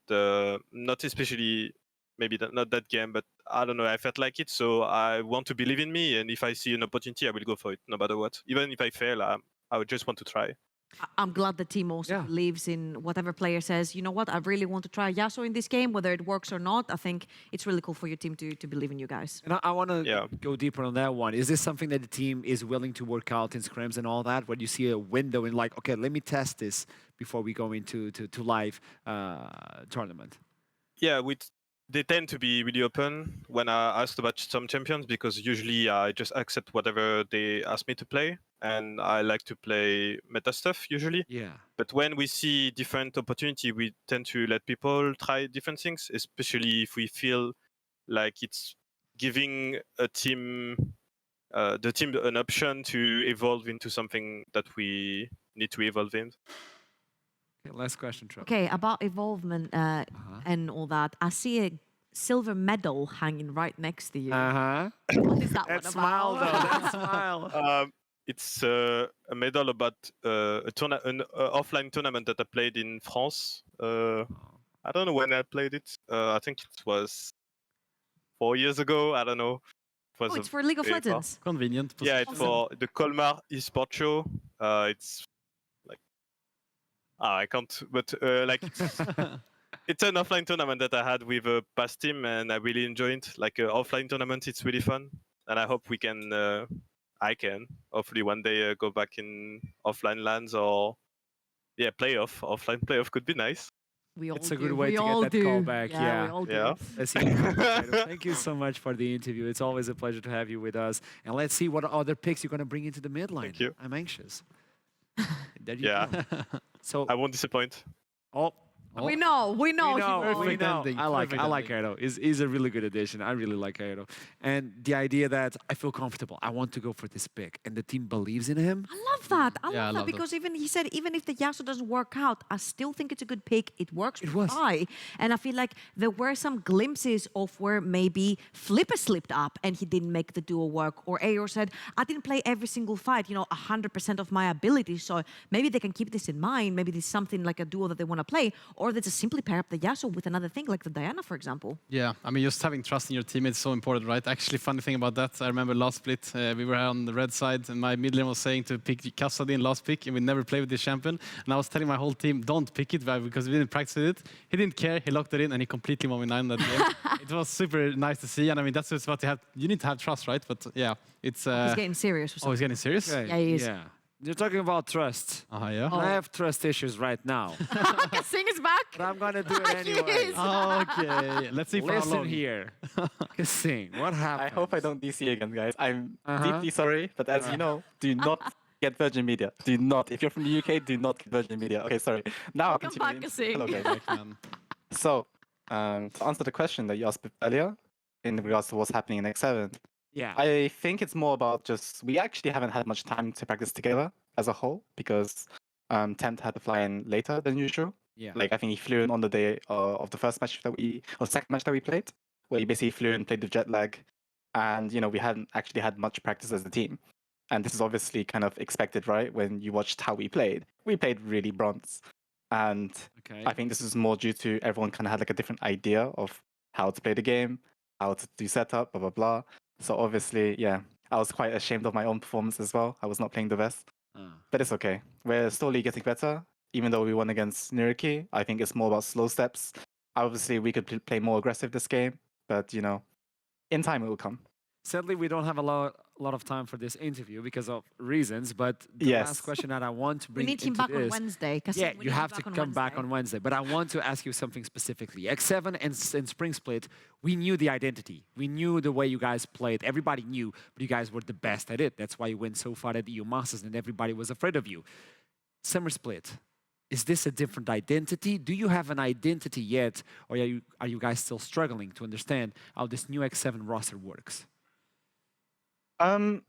not especially maybe not that game. But I don't know, I felt like it, so I want to believe in me, and if I see an opportunity, I will go for it, no matter what. Even if I fail, I would just want to try. I'm glad the team also believes in whatever player says, you know what, I really want to try Yasuo in this game, whether it works or not. I think it's really cool for your team to believe in you guys. And I want to go deeper on that one. Is this something that the team is willing to work out in scrims and all that? Where you see a window and like, okay, let me test this before we go into live tournament? Yeah, they tend to be really open when I asked about some champions, because usually I just accept whatever they ask me to play, and I like to play meta stuff usually. Yeah. But when we see different opportunity, we tend to let people try different things, especially if we feel like it's giving a team, the team, an option to evolve into something that we need to evolve in. Okay, last question, Trevor. Okay, about evolvement and all that. I see a silver medal hanging right next to you. Uh-huh. What is that That one smile, about? though. That smile. It's a medal about an offline tournament that I played in France. I don't know when I played it. I think it was 4 years ago. I don't know. It was Oh, it's for League of very far. Legends. Convenient. Yeah, it's for the Colmar Esports show. It's like I can't, but like it's an offline tournament that I had with a past team, and I really enjoyed it. Like an offline tournament, it's really fun, and I hope we can. I can hopefully one day go back in offline lands, or offline playoff could be nice. We all It's a do. good way we to all get that do. call back. Yeah, we all do. Yeah. Let's see what happens later. Thank you so much for the interview. It's always a pleasure to have you with us. And let's see what other picks you're going to bring into the midline. Thank you. I'm anxious. There you Yeah. go. So, I won't disappoint. oh, We know. We know. we he know, won't. we Perfect know. ending, I like perfect Eyhro. He's a really good addition. I really like Eyhro. And the idea that I feel comfortable. I want to go for this pick. And the team believes in him. I love that. I Yeah, I love that love that. because even he said even if the Yasuo doesn't work out, I still think it's a good pick. It works It with was. Vi. And I feel like there were some glimpses of where maybe Flipper slipped up and he didn't make the duo work. Or Eyhro said, I didn't play every single fight, 100% of my ability. So maybe they can keep this in mind. Maybe there's something like a duo that they want to play. Or they just simply pair up the Yasuo with another thing like the Diana, for example. Yeah, I mean, just having trust in your teammates is so important, right? Actually, funny thing about that, I remember last split, we were on the red side, and my mid lane was saying to pick Kassadin last pick, and we never play with this champion. And I was telling my whole team, don't pick it, because we didn't practice with it. He didn't care, he locked it in, and he completely won me 9 that game. It was super nice to see, and I mean, that's just what you need to have trust, right? But yeah, it's... He's getting serious. oh, he's getting serious? Okay, Yeah, he is. Yeah. You're talking about trust. Yeah. I have trust issues right now. Kasing is back. But I'm going to do it He anyway. is. Okay, let's see for how Listen long. here. Kasing, what I happened? hope I don't DC again, guys. I'm Uh-huh. deeply sorry, but as you know, do not get Virgin Media. Do not. If you're from the UK, do not get Virgin Media. Okay, sorry. Now I'll Come continue. back, Kasing. Hello, guys. Like, man. So, to answer the question that you asked earlier, in regards to what's happening in X7, Yeah. I think it's more about just we actually haven't had much time to practice together as a whole because Tent had to fly in later than usual. Yeah. Like I think he flew in on the day of the first match or second match that we played, where he basically flew in, played the jet lag, and we hadn't actually had much practice as a team. And this is obviously kind of expected, right? When you watched how we played really bronze, and Okay. I think this is more due to everyone kind of had like a different idea of how to play the game, how to do setup, blah blah blah. So obviously, yeah, I was quite ashamed of my own performance as well. I was not playing the best, but it's okay. We're slowly getting better. Even though we won against NYYRIKKI, I think it's more about slow steps. Obviously, we could play more aggressive this game, but in time it will come. Sadly, we don't have a lot of time for this interview because of reasons. But the Yes. last question that I want to We bring need him into back on this, Wednesday. Kasing, yeah, we you need have him to back on come back Wednesday. on Wednesday. But I want to ask you something specifically. X7 and Spring Split, we knew the identity. We knew the way you guys played. Everybody knew, but you guys were the best at it. That's why you went so far at the EU Masters, and everybody was afraid of you. Summer Split. Is this a different identity? Do you have an identity yet, or are you guys still struggling to understand how this new X7 roster works? To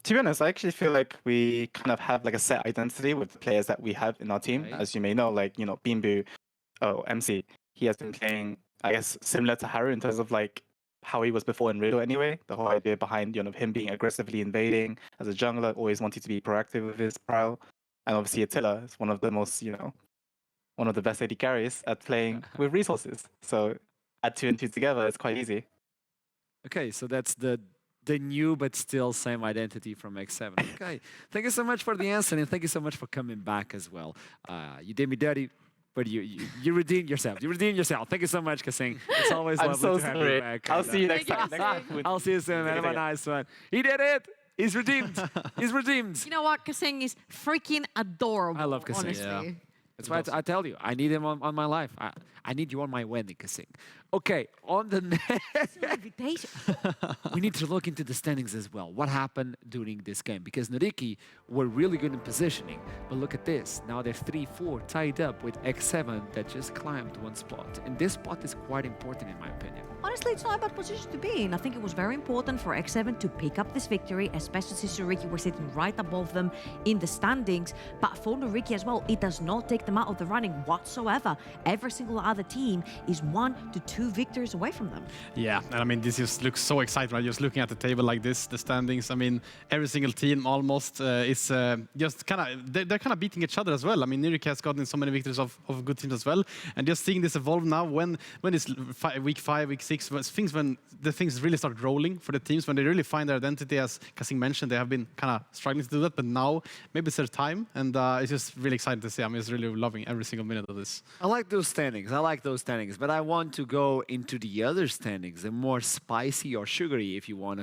be honest, I actually feel like we kind of have like a set identity with the players that we have in our team. Okay. As you may know, like Bimbu, MC, he has been playing, I guess, similar to Haru in terms of like how he was before in Riddle anyway. The whole idea behind him being aggressively invading as a jungler, always wanting to be proactive with his prowl. And obviously Attila is one of the most, one of the best AD carries at playing with resources. So add 2 and 2 together, it's quite easy. Okay, so that's the new but still same identity from X7. Okay, thank you so much for the answer, and thank you so much for coming back as well. You did me dirty, but you redeemed yourself. You redeemed yourself. Thank you so much, Kasing. It's always I'm lovely so to have sorry. you back. I'll And, see you next Thank time. you, Next Kasing. week. I'll see you soon, man. Have a nice one. He did it. He's redeemed. He's redeemed. You know what? Kasing is freaking adorable. I love Kasing. Honestly. Yeah. That's why I tell you, I need him on my life. I need you on my wedding, Kasing. Okay, on the next. Invitation. We need to look into the standings as well. What happened during this game? Because NYYRIKKI were really good in positioning. But look at this. Now they're 3-4 tied up with X7 that just climbed one spot. And this spot is quite important in my opinion. Honestly, it's not a bad position to be in. I think it was very important for X7 to pick up this victory, especially since NYYRIKKI were sitting right above them in the standings. But for NYYRIKKI as well, it does not take them out of the running whatsoever. Every single other team is 1 to 2 victories away from them. Yeah, and I mean, this just looks so exciting, right? Just looking at the table like this, the standings. I mean, every single team almost is just kind of, they're kind of beating each other as well. I mean, NYYRIKKI has gotten so many victories of good teams as well. And just seeing this evolve now, when it's week 5, week 6, when the things really start rolling for the teams, when they really find their identity, as Kasing mentioned, they have been kind of struggling to do that, but now maybe it's their time, and it's just really exciting to see. I'm just really loving every single minute of this. I like those standings, but I want to go into the other standings, the more spicy or sugary, if you want to